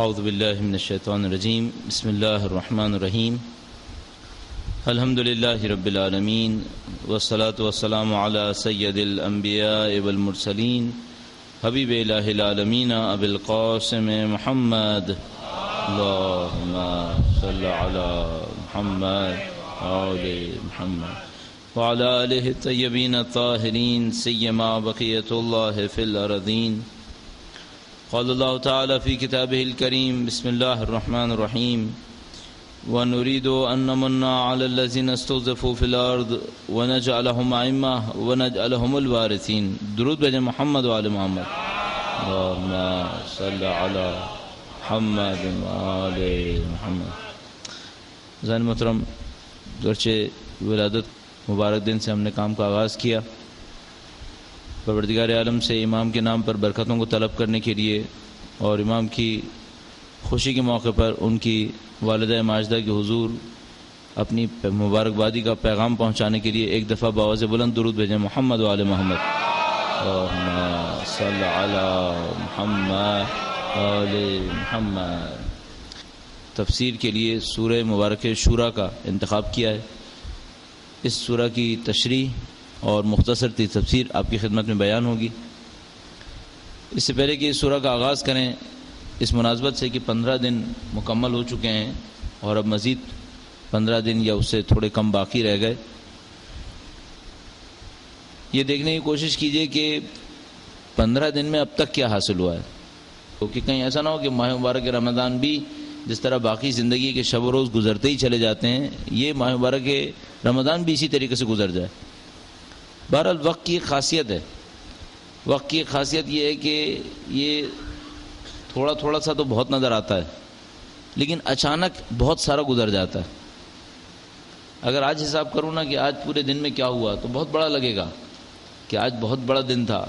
اعوذ باللہ من الشیطان الرجیم بسم اللہ الرحمن الرحیم الحمد للہ رب العالمین والصلاة والسلام علی سید الانبیاء والمرسلین حبیب الہ العالمین ابی القاسم محمد اللہم صلی علی محمد آل محمد وعلی آلہ الطیبین الطاہرین سیما بقیت اللہ فی الارضین قال اللہ تعالی فی کتابہ الکریم بسم اللہ الرحمن الرحیم ونريد أن نمن على الذين استضعفوا في الأرض ونجعلهم أئمة ونجعلهم الوارثين درود بجے محمد وعلى محمد اللهم صل على محمد وعلى محمد زین محترم، گرچہ ولادت مبارک دن سے ہم نے کام کا آغاز کیا، پروردگار عالم سے امام کے نام پر برکتوں کو طلب کرنے کے لیے اور امام کی خوشی کے موقع پر ان کی والدہ ماجدہ کے حضور اپنی مبارکبادی کا پیغام پہنچانے کے لیے ایک دفعہ بآواز بلند درود بھیجیں محمد وعلی محمد اللہم صلی علی محمد وعلی محمد۔ تفسیر کے لیے سورہ مبارک شورا کا انتخاب کیا ہے۔ اس سورہ کی تشریح اور مختصر تفسیر آپ کی خدمت میں بیان ہوگی۔ اس سے پہلے کہ اس سورہ کا آغاز کریں، اس مناسبت سے کہ 15 دن مکمل ہو چکے ہیں اور اب مزید 15 دن یا اس سے تھوڑے کم باقی رہ گئے، یہ دیکھنے کی کوشش کیجئے کہ 15 دن میں اب تک کیا حاصل ہوا ہے، کیونکہ کہیں ایسا نہ ہو کہ ماہ مبارک رمضان بھی جس طرح باقی زندگی کے شب و روز گزرتے ہی چلے جاتے ہیں، یہ ماہ مبارک رمضان بھی اسی طریقے سے گزر جائے۔ بہرحال وقت کی ایک خاصیت ہے، وقت کی ایک خاصیت یہ ہے کہ یہ تھوڑا تھوڑا سا تو بہت نظر آتا ہے، لیکن اچانک بہت سارا گزر جاتا ہے۔ اگر آج حساب کروں نا کہ آج پورے دن میں کیا ہوا تو بہت بڑا لگے گا کہ آج بہت بڑا دن تھا،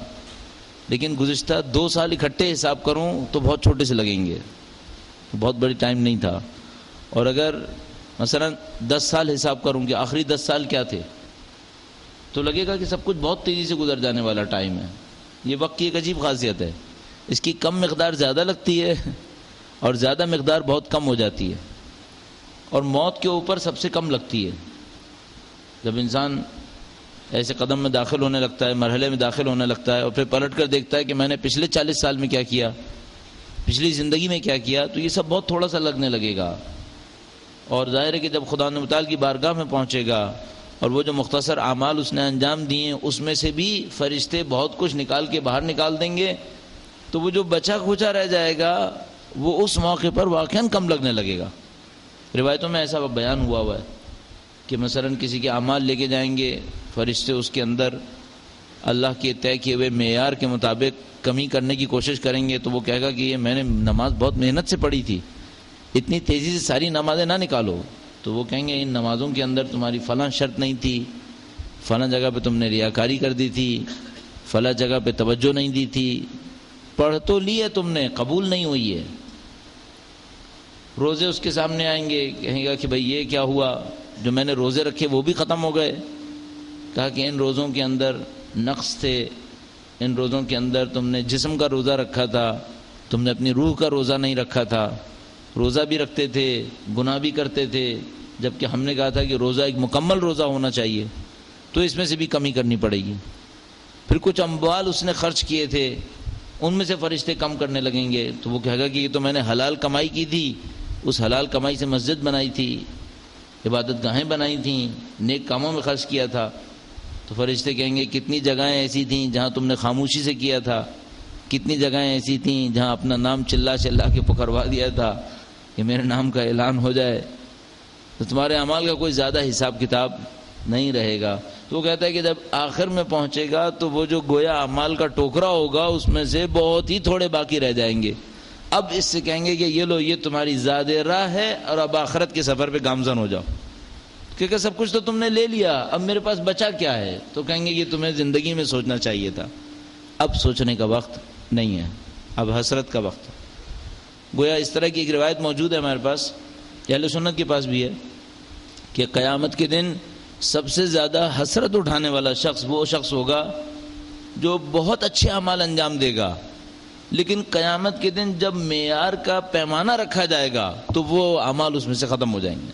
لیکن گزشتہ 2 سال اکٹھے حساب کروں تو بہت چھوٹے سے لگیں گے، بہت بڑی ٹائم نہیں تھا۔ اور اگر مثلا 10 سال حساب کروں کہ آخری 10 سال کیا تھے تو لگے گا کہ سب کچھ بہت تیزی سے گزر جانے والا ٹائم ہے۔ یہ وقت کی ایک عجیب خاصیت ہے، اس کی کم مقدار زیادہ لگتی ہے اور زیادہ مقدار بہت کم ہو جاتی ہے، اور موت کے اوپر سب سے کم لگتی ہے۔ جب انسان ایسے قدم میں داخل ہونے لگتا ہے، مرحلے میں داخل ہونے لگتا ہے، اور پھر پلٹ کر دیکھتا ہے کہ میں نے پچھلے 40 سال میں کیا کیا، پچھلی زندگی میں کیا کیا، تو یہ سب بہت تھوڑا سا لگنے لگے گا۔ اور ظاہر ہے کہ جب خدا متعال کی بارگاہ میں پہنچے گا اور وہ جو مختصر اعمال اس نے انجام دیے اس میں سے بھی فرشتے بہت کچھ نکال کے باہر نکال دیں گے، تو وہ جو بچا کھوچا رہ جائے گا وہ اس موقع پر واقعاً کم لگنے لگے گا۔ روایتوں میں ایسا بیان ہوا ہے کہ مثلا کسی کے اعمال لے کے جائیں گے، فرشتے اس کے اندر اللہ کے طے کیے ہوئے معیار کے مطابق کمی کرنے کی کوشش کریں گے، تو وہ کہے گا کہ یہ میں نے نماز بہت محنت سے پڑھی تھی، اتنی تیزی سے ساری نمازیں نہ نکالو۔ تو وہ کہیں گے ان نمازوں کے اندر تمہاری فلاں شرط نہیں تھی، فلاں جگہ پہ تم نے ریاکاری کر دی تھی، فلاں جگہ پہ توجہ نہیں دی تھی، پڑھ تو لی ہے تم نے، قبول نہیں ہوئی ہے۔ روزے اس کے سامنے آئیں گے، کہیں گا کہ بھئی یہ کیا ہوا، جو میں نے روزے رکھے وہ بھی ختم ہو گئے۔ کہا کہ ان روزوں کے اندر نقص تھے، ان روزوں کے اندر تم نے جسم کا روزہ رکھا تھا، تم نے اپنی روح کا روزہ نہیں رکھا تھا، روزہ بھی رکھتے تھے گناہ بھی کرتے تھے، جبکہ ہم نے کہا تھا کہ روزہ ایک مکمل روزہ ہونا چاہیے، تو اس میں سے بھی کمی کرنی پڑے گی۔ پھر کچھ اموال اس نے خرچ کیے تھے، ان میں سے فرشتے کم کرنے لگیں گے، تو وہ کہے گا کہ یہ تو میں نے حلال کمائی کی تھی، اس حلال کمائی سے مسجد بنائی تھی، عبادت گاہیں بنائی تھیں، نیک کاموں میں خرچ کیا تھا۔ تو فرشتے کہیں گے کتنی جگہیں ایسی تھیں جہاں تم نے خاموشی سے کیا تھا، کتنی جگہیں ایسی تھیں جہاں اپنا نام چلا چلا کے پکروا دیا تھا کہ میرے نام کا اعلان ہو جائے، تو تمہارے اعمال کا کوئی زیادہ حساب کتاب نہیں رہے گا۔ تو وہ کہتا ہے کہ جب آخر میں پہنچے گا تو وہ جو گویا اعمال کا ٹوکرا ہوگا اس میں سے بہت ہی تھوڑے باقی رہ جائیں گے۔ اب اس سے کہیں گے کہ یہ لو، یہ تمہاری زاد راہ ہے اور اب آخرت کے سفر پہ گامزن ہو جاؤ، کیونکہ سب کچھ تو تم نے لے لیا، اب میرے پاس بچا کیا ہے۔ تو کہیں گے یہ تمہیں زندگی میں سوچنا چاہیے تھا، اب سوچنے کا وقت نہیں ہے، اب حسرت کا وقت ہے۔ گویا اس طرح کی ایک روایت موجود ہے ہمارے پاس، اہل سنت کے پاس بھی ہے، کہ قیامت کے دن سب سے زیادہ حسرت اٹھانے والا شخص وہ شخص ہوگا جو بہت اچھے اعمال انجام دے گا، لیکن قیامت کے دن جب معیار کا پیمانہ رکھا جائے گا تو وہ اعمال اس میں سے ختم ہو جائیں گے.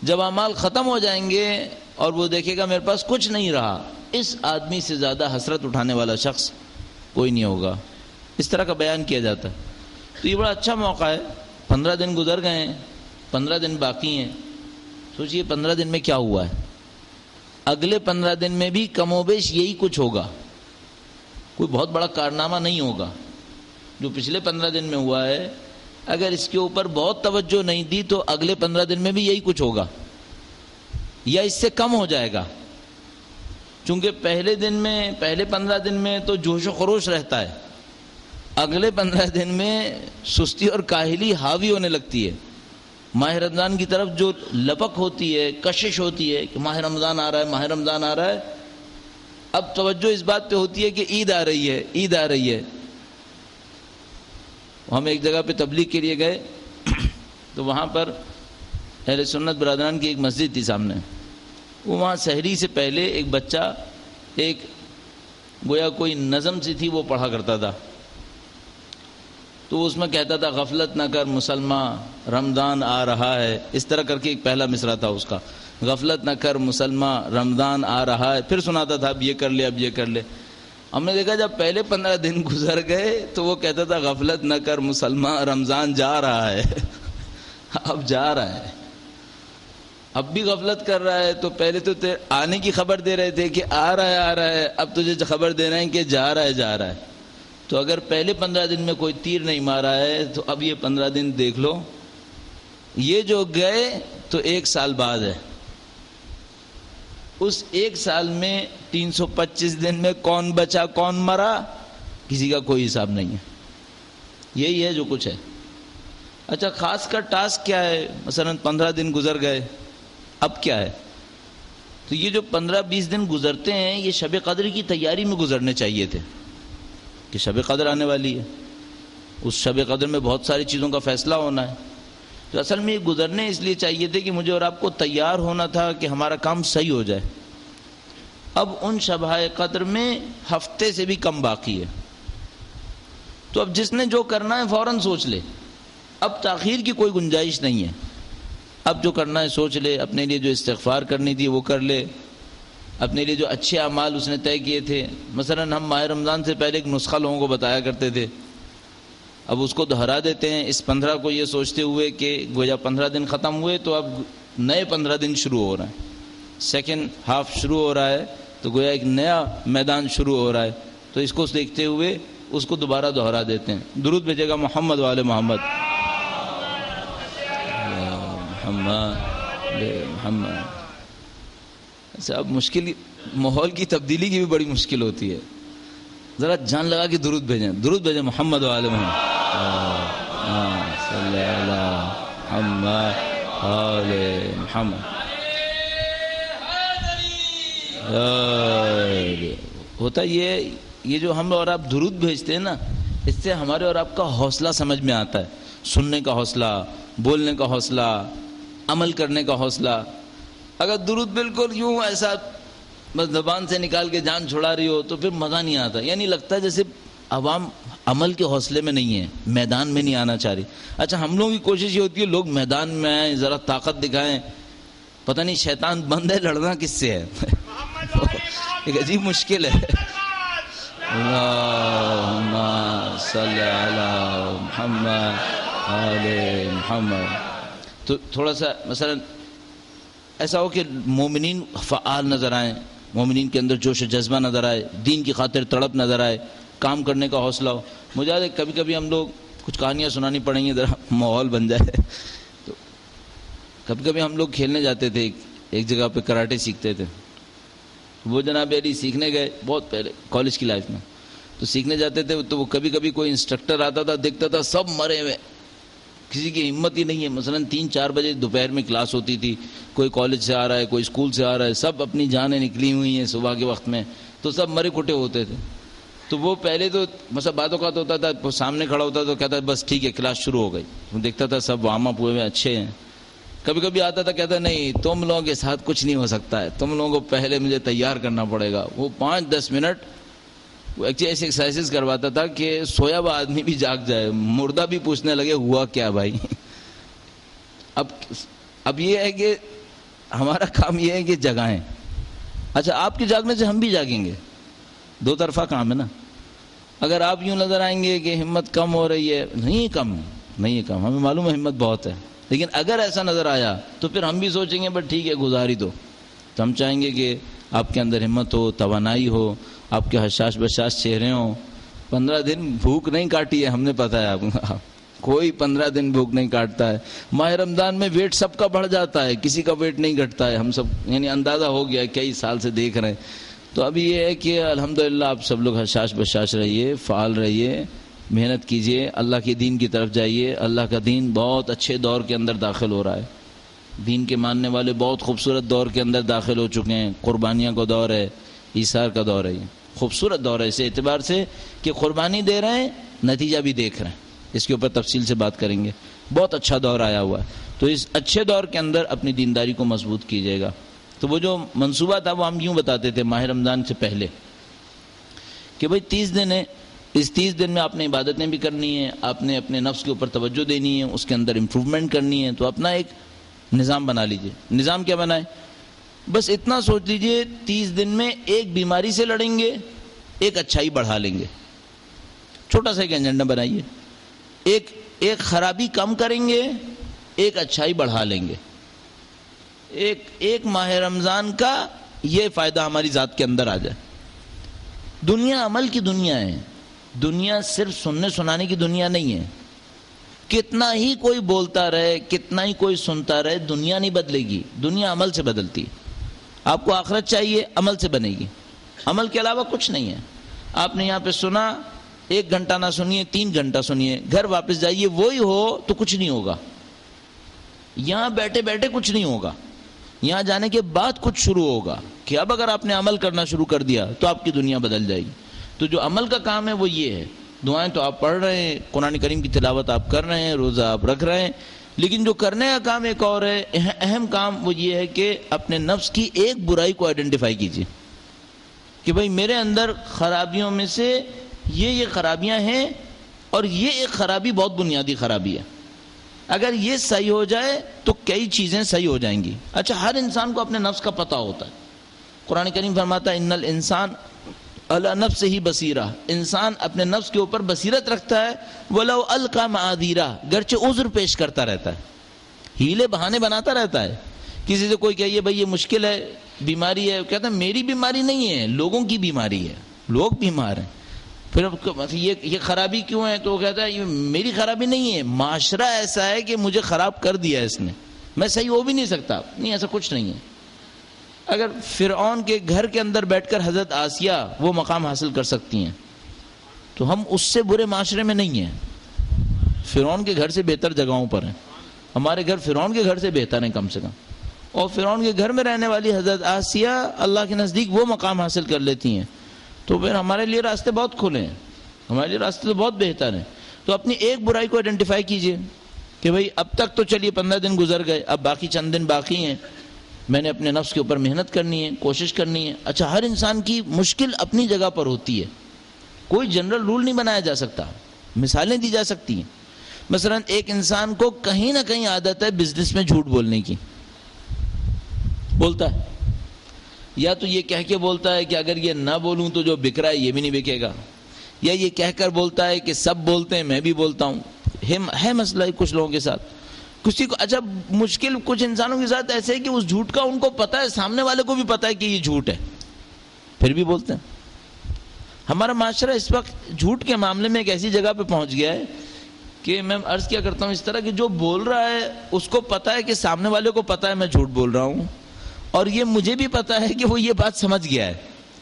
جب اعمال ختم ہو جائیں گے اور وہ دیکھے گا میرے پاس کچھ نہیں رہا، اس آدمی سے زیادہ حسرت اٹھانے والا شخص کوئی نہیں ہوگا. اس طرح کا بیان کیا جاتا ہے. تو یہ بڑا اچھا موقع ہے. 15 دن گزر گئے ہیں، 15 دن باقی ہیں. سوچئے 15 دن میں کیا ہوا ہے. اگلے 15 دن میں بھی کم و بیش یہی کچھ ہوگا، کوئی بہت بڑا کارنامہ نہیں ہوگا. جو پچھلے 15 دن میں ہوا ہے اگر اس کے اوپر بہت توجہ نہیں دی تو اگلے 15 دن میں بھی یہی کچھ ہوگا یا اس سے کم ہو جائے گا. چونکہ پہلے 15 دن میں تو جوش و خروش رہتا ہے، اگلے 15 دن میں سستی اور کاہلی حاوی ہونے لگتی ہے. ماہ رمضان کی طرف جو لپک ہوتی ہے، کشش ہوتی ہے کہ ماہ رمضان آ رہا ہے، ماہ رمضان آ رہا ہے. اب توجہ اس بات پہ ہوتی ہے کہ عید آ رہی ہے، عید آ رہی ہے. ہم ایک جگہ پہ تبلیغ کے لیے گئے تو وہاں پر اہل سنت برادران کی ایک مسجد تھی سامنے. وہاں سحری سے پہلے ایک بچہ ایک گویا کوئی نظم سی تھی وہ پڑھا کرتا تھا. تو اس میں کہتا تھا غفلت نہ کر مسلمان رمضان آ رہا ہے. اس طرح کر کے ایک پہلا مصرع تھا اس کا، غفلت نہ کر مسلمان رمضان آ رہا ہے. پھر سناتا تھا اب یہ کر لے، اب یہ کر لے. ہم نے دیکھا جب پہلے 15 دن گزر گئے تو وہ کہتا تھا غفلت نہ کر مسلمان رمضان جا رہا ہے. اب جا رہا ہے، اب بھی غفلت کر رہا ہے. تو پہلے تو آنے کی خبر دے رہے تھے کہ آ رہا ہے آ رہا ہے، اب تجھے خبر دے رہے ہیں کہ جا رہا ہے جا رہا ہے. تو اگر پہلے 15 دن میں کوئی تیر نہیں مارا ہے تو اب یہ 15 دن دیکھ لو، یہ جو گئے تو 1 سال بعد ہے. اس 1 سال میں 325 دن میں کون بچا کون مرا کسی کا کوئی حساب نہیں ہے. یہی ہے جو کچھ ہے. اچھا خاص کر ٹاسک کیا ہے؟ مثلا 15 دن گزر گئے، اب کیا ہے؟ تو یہ جو 15-20 دن گزرتے ہیں یہ شب قدر کی تیاری میں گزرنے چاہیے تھے کہ شب قدر آنے والی ہے، اس شب قدر میں بہت ساری چیزوں کا فیصلہ ہونا ہے. تو اصل میں یہ گزرنے اس لیے چاہیے تھے کہ مجھے اور آپ کو تیار ہونا تھا کہ ہمارا کام صحیح ہو جائے. اب ان شبۂ قدر میں ہفتے سے بھی کم باقی ہے. تو اب جس نے جو کرنا ہے فوراً سوچ لے، اب تاخیر کی کوئی گنجائش نہیں ہے. اب جو کرنا ہے سوچ لے، اپنے لیے جو استغفار کرنی تھی وہ کر لے، اپنے لیے جو اچھے اعمال اس نے طے کیے تھے. مثلا ہم ماہ رمضان سے پہلے ایک نسخہ لوگوں کو بتایا کرتے تھے، اب اس کو دہرا دیتے ہیں اس 15 کو یہ سوچتے ہوئے کہ گویا 15 دن ختم ہوئے تو اب نئے 15 دن شروع ہو رہے ہیں، سیکنڈ ہاف شروع ہو رہا ہے، تو گویا ایک نیا میدان شروع ہو رہا ہے. تو اس کو دیکھتے ہوئے اس کو دوبارہ دہرا دیتے ہیں. درود بھیجے گا محمد والے محمد. محمد اب مشکل ماحول کی تبدیلی کی بھی بڑی مشکل ہوتی ہے. ذرا جان لگا کے درود بھیجیں، درود بھیجیں محمد والے محمد. صلی اللہ محمد والے محمد. ہوتا یہ جو ہم اور آپ درود بھیجتے ہیں نا، اس سے ہمارے اور آپ کا حوصلہ سمجھ میں آتا ہے. سننے کا حوصلہ، بولنے کا حوصلہ، عمل کرنے کا حوصلہ. اگر درود بالکل یوں ایسا بس زبان سے نکال کے جان چھڑا رہی ہو تو پھر مزہ نہیں آتا. یعنی لگتا ہے جیسے عوام عمل کے حوصلے میں نہیں ہے، میدان میں نہیں آنا چاہ رہی. اچھا ہم لوگوں کی کوشش یہ ہوتی ہے لوگ میدان میں آئیں، ذرا طاقت دکھائیں. پتہ نہیں شیطان بند ہے، لڑنا کس سے ہے. ایک عجیب مشکل ہے. اللہم صلی علی محمد آل محمد. تو تھوڑا سا مثلا ایسا ہو کہ مومنین فعال نظر آئیں، مومنین کے اندر جوش و جذبہ نظر آئے، دین کی خاطر تڑپ نظر آئے، کام کرنے کا حوصلہ ہو. مجھے یاد ہے کبھی کبھی ہم لوگ کچھ کہانیاں سنانی پڑیں گی ذرا ماحول بن جائے. تو کبھی کبھی ہم لوگ کھیلنے جاتے تھے، ایک جگہ پہ کراٹے سیکھتے تھے. وہ جناب علی سیکھنے گئے بہت پہلے کالج کی لائف میں. تو سیکھنے جاتے تھے تو وہ کبھی کبھی کوئی انسٹرکٹر آتا تھا، دیکھتا تھا سب مرے ہوئے، کسی کی ہمت ہی نہیں ہے. مثلا 3-4 بجے دوپہر میں کلاس ہوتی تھی، کوئی کالج سے آ رہا ہے، کوئی اسکول سے آ رہا ہے، سب اپنی جانیں نکلی ہوئی ہیں صبح کے وقت میں، تو سب مرے کٹے ہوتے تھے. تو وہ پہلے تو مثلا بعد اوقات ہوتا تھا وہ سامنے کھڑا ہوتا تو کہتا بس ٹھیک ہے کلاس شروع ہو گئی. وہ دیکھتا تھا سب وارم اپ ہوئے اچھے ہیں. کبھی کبھی آتا تھا کہتا نہیں تم لوگوں کے ساتھ کچھ نہیں ہو سکتا ہے، تم لوگوں کو پہلے مجھے تیار کرنا پڑے گا. وہ 5-10 منٹ وہ ایسی ایکسرسائز کرواتا تھا کہ سویا ہوا آدمی بھی جاگ جائے, مردہ بھی پوچھنے لگے ہوا کیا بھائی. اب یہ ہے کہ ہمارا کام یہ ہے کہ جگائیں. اچھا آپ کے جاگنے سے ہم بھی جاگیں گے, دو طرفہ کام ہے نا. اگر آپ یوں نظر آئیں گے کہ ہمت کم ہو رہی ہے, نہیں کم, ہمیں معلوم ہے ہمت بہت ہے, لیکن اگر ایسا نظر آیا تو پھر ہم بھی سوچیں گے بس ٹھیک ہے گزار ہی دو. تو ہم چاہیں گے کہ آپ کے اندر ہمت ہو, توانائی ہو, آپ کے حشاش بشاش چہرے ہوں. 15 دن بھوک نہیں کاٹی ہے ہم نے, پتہ ہے آپ کوئی 15 دن بھوک نہیں کاٹتا ہے. ماہ رمضان میں ویٹ سب کا بڑھ جاتا ہے, کسی کا ویٹ نہیں گھٹتا ہے. ہم سب یعنی اندازہ ہو گیا, کئی سال سے دیکھ رہے ہیں. تو ابھی یہ ہے کہ الحمدللہ آپ سب لوگ حشاش بشاش رہیے, فعال رہیے, محنت کیجئے, اللہ کے دین کی طرف جائیے. اللہ کا دین بہت اچھے دور کے اندر داخل ہو رہا ہے. دین کے ماننے والے بہت خوبصورت دور کے اندر داخل ہو چکے ہیں. قربانیاں کا دور ہے, ایثار کا دور ہے. یہ خوبصورت دور ہے اس اعتبار سے کہ قربانی دے رہے ہیں, نتیجہ بھی دیکھ رہے ہیں. اس کے اوپر تفصیل سے بات کریں گے. بہت اچھا دور آیا ہوا ہے. تو اس اچھے دور کے اندر اپنی دینداری کو مضبوط کیجیے گا. تو وہ جو منصوبہ تھا وہ ہم یوں بتاتے تھے ماہ رمضان سے پہلے کہ بھئی 30 دن ہے, اس 30 دن میں آپ نے عبادتیں بھی کرنی ہیں, آپ نے اپنے نفس کے اوپر توجہ دینی ہے, اس کے اندر امپروومنٹ کرنی ہے. تو اپنا ایک نظام بنا لیجئے. نظام کیا بنائے؟ بس اتنا سوچ لیجئے 30 دن میں ایک بیماری سے لڑیں گے, ایک اچھائی بڑھا لیں گے. چھوٹا سا ایک ایجنڈا بنائیے. ایک خرابی کم کریں گے, ایک اچھائی بڑھا لیں گے. ایک ماہ رمضان کا یہ فائدہ ہماری ذات کے اندر آ جائے. دنیا عمل کی دنیا ہے, دنیا صرف سننے سنانے کی دنیا نہیں ہے. کتنا ہی کوئی بولتا رہے, کتنا ہی کوئی سنتا رہے, دنیا نہیں بدلے گی. دنیا عمل سے بدلتی ہے. آپ کو آخرت چاہیے, عمل سے بنے گی. عمل کے علاوہ کچھ نہیں ہے. آپ نے یہاں پہ سنا, 1 گھنٹہ نہ سنیے, 3 گھنٹہ سنیے, گھر واپس جائیے وہی ہو تو کچھ نہیں ہوگا. یہاں بیٹھے بیٹھے کچھ نہیں ہوگا, یہاں جانے کے بعد کچھ شروع ہوگا. کہ اب اگر آپ نے عمل کرنا شروع کر دیا تو آپ کی دنیا بدل جائے گی. تو جو عمل کا کام ہے وہ یہ ہے. دعائیں تو آپ پڑھ رہے ہیں, قرآن کریم کی تلاوت آپ کر رہے ہیں, روزہ آپ رکھ رہے ہیں, لیکن جو کرنے کا کام ایک اور ہے, اہم کام وہ یہ ہے کہ اپنے نفس کی ایک برائی کو آئیڈینٹیفائی کیجیے کہ بھئی میرے اندر خرابیوں میں سے یہ خرابیاں ہیں, اور یہ ایک خرابی بہت بنیادی خرابی ہے. اگر یہ صحیح ہو جائے تو کئی چیزیں صحیح ہو جائیں گی. اچھا, ہر انسان کو اپنے نفس کا پتہ ہوتا ہے. قرآن کریم فرماتا ہے ان الانسان علی نفسہ بصیرہ, انسان اپنے نفس کے اوپر بصیرت رکھتا ہے. ولو القی معاذیرہ, گرچہ عذر پیش کرتا رہتا ہے, ہیلے بہانے بناتا رہتا ہے. کسی سے کوئی کہیے بھئی یہ مشکل ہے, بیماری ہے, کہتا ہے میری بیماری نہیں ہے, لوگوں کی بیماری ہے, لوگ بیمار ہیں. پھر یہ خرابی کیوں ہے؟ تو وہ کہتا ہے یہ میری خرابی نہیں ہے, معاشرہ ایسا ہے کہ مجھے خراب کر دیا اس نے, میں صحیح ہو بھی نہیں سکتا. نہیں, ایسا کچھ نہیں ہے. اگر فرعون کے گھر کے اندر بیٹھ کر حضرت آسیہ وہ مقام حاصل کر سکتی ہیں تو ہم اس سے برے معاشرے میں نہیں ہیں. فرعون کے گھر سے بہتر جگہوں پر ہیں. ہمارے گھر فرعون کے گھر سے بہتر ہیں کم سے کم. اور فرعون کے گھر میں رہنے والی حضرت آسیہ اللہ کے نزدیک وہ مقام حاصل کر لیتی ہیں. تو پھر ہمارے لیے راستے بہت کھلے ہیں, ہمارے لیے راستے تو بہت بہتر ہیں. تو اپنی ایک برائی کو آئیڈینٹیفائی کیجئے کہ بھئی اب تک تو چلیے 15 دن گزر گئے, اب باقی چند دن باقی ہیں, میں نے اپنے نفس کے اوپر محنت کرنی ہے, کوشش کرنی ہے. اچھا, ہر انسان کی مشکل اپنی جگہ پر ہوتی ہے, کوئی جنرل رول نہیں بنایا جا سکتا. مثالیں دی جا سکتی ہیں. مثلا ایک انسان کو کہیں نہ کہیں عادت ہے بزنس میں جھوٹ بولنے کی, بولتا ہے, یا تو یہ کہہ کے بولتا ہے کہ اگر یہ نہ بولوں تو جو بک رہا ہے یہ بھی نہیں بکے گا, یا یہ کہہ کر بولتا ہے کہ سب بولتے ہیں میں بھی بولتا ہوں. ہے مسئلہ کچھ لوگوں کے ساتھ, کسی کو. اچھا, مشکل کچھ انسانوں کے ساتھ ایسے ہے کہ اس جھوٹ کا ان کو پتہ ہے, سامنے والے کو بھی پتہ ہے کہ یہ جھوٹ ہے, پھر بھی بولتے ہیں. ہمارا معاشرہ اس وقت جھوٹ کے معاملے میں ایک ایسی جگہ پہ پہنچ گیا ہے کہ میں عرض کیا کرتا ہوں اس طرح کہ جو بول رہا ہے اس کو پتہ ہے کہ سامنے والے کو پتہ ہے میں جھوٹ بول رہا ہوں, اور یہ مجھے بھی پتہ ہے کہ وہ یہ بات سمجھ گیا ہے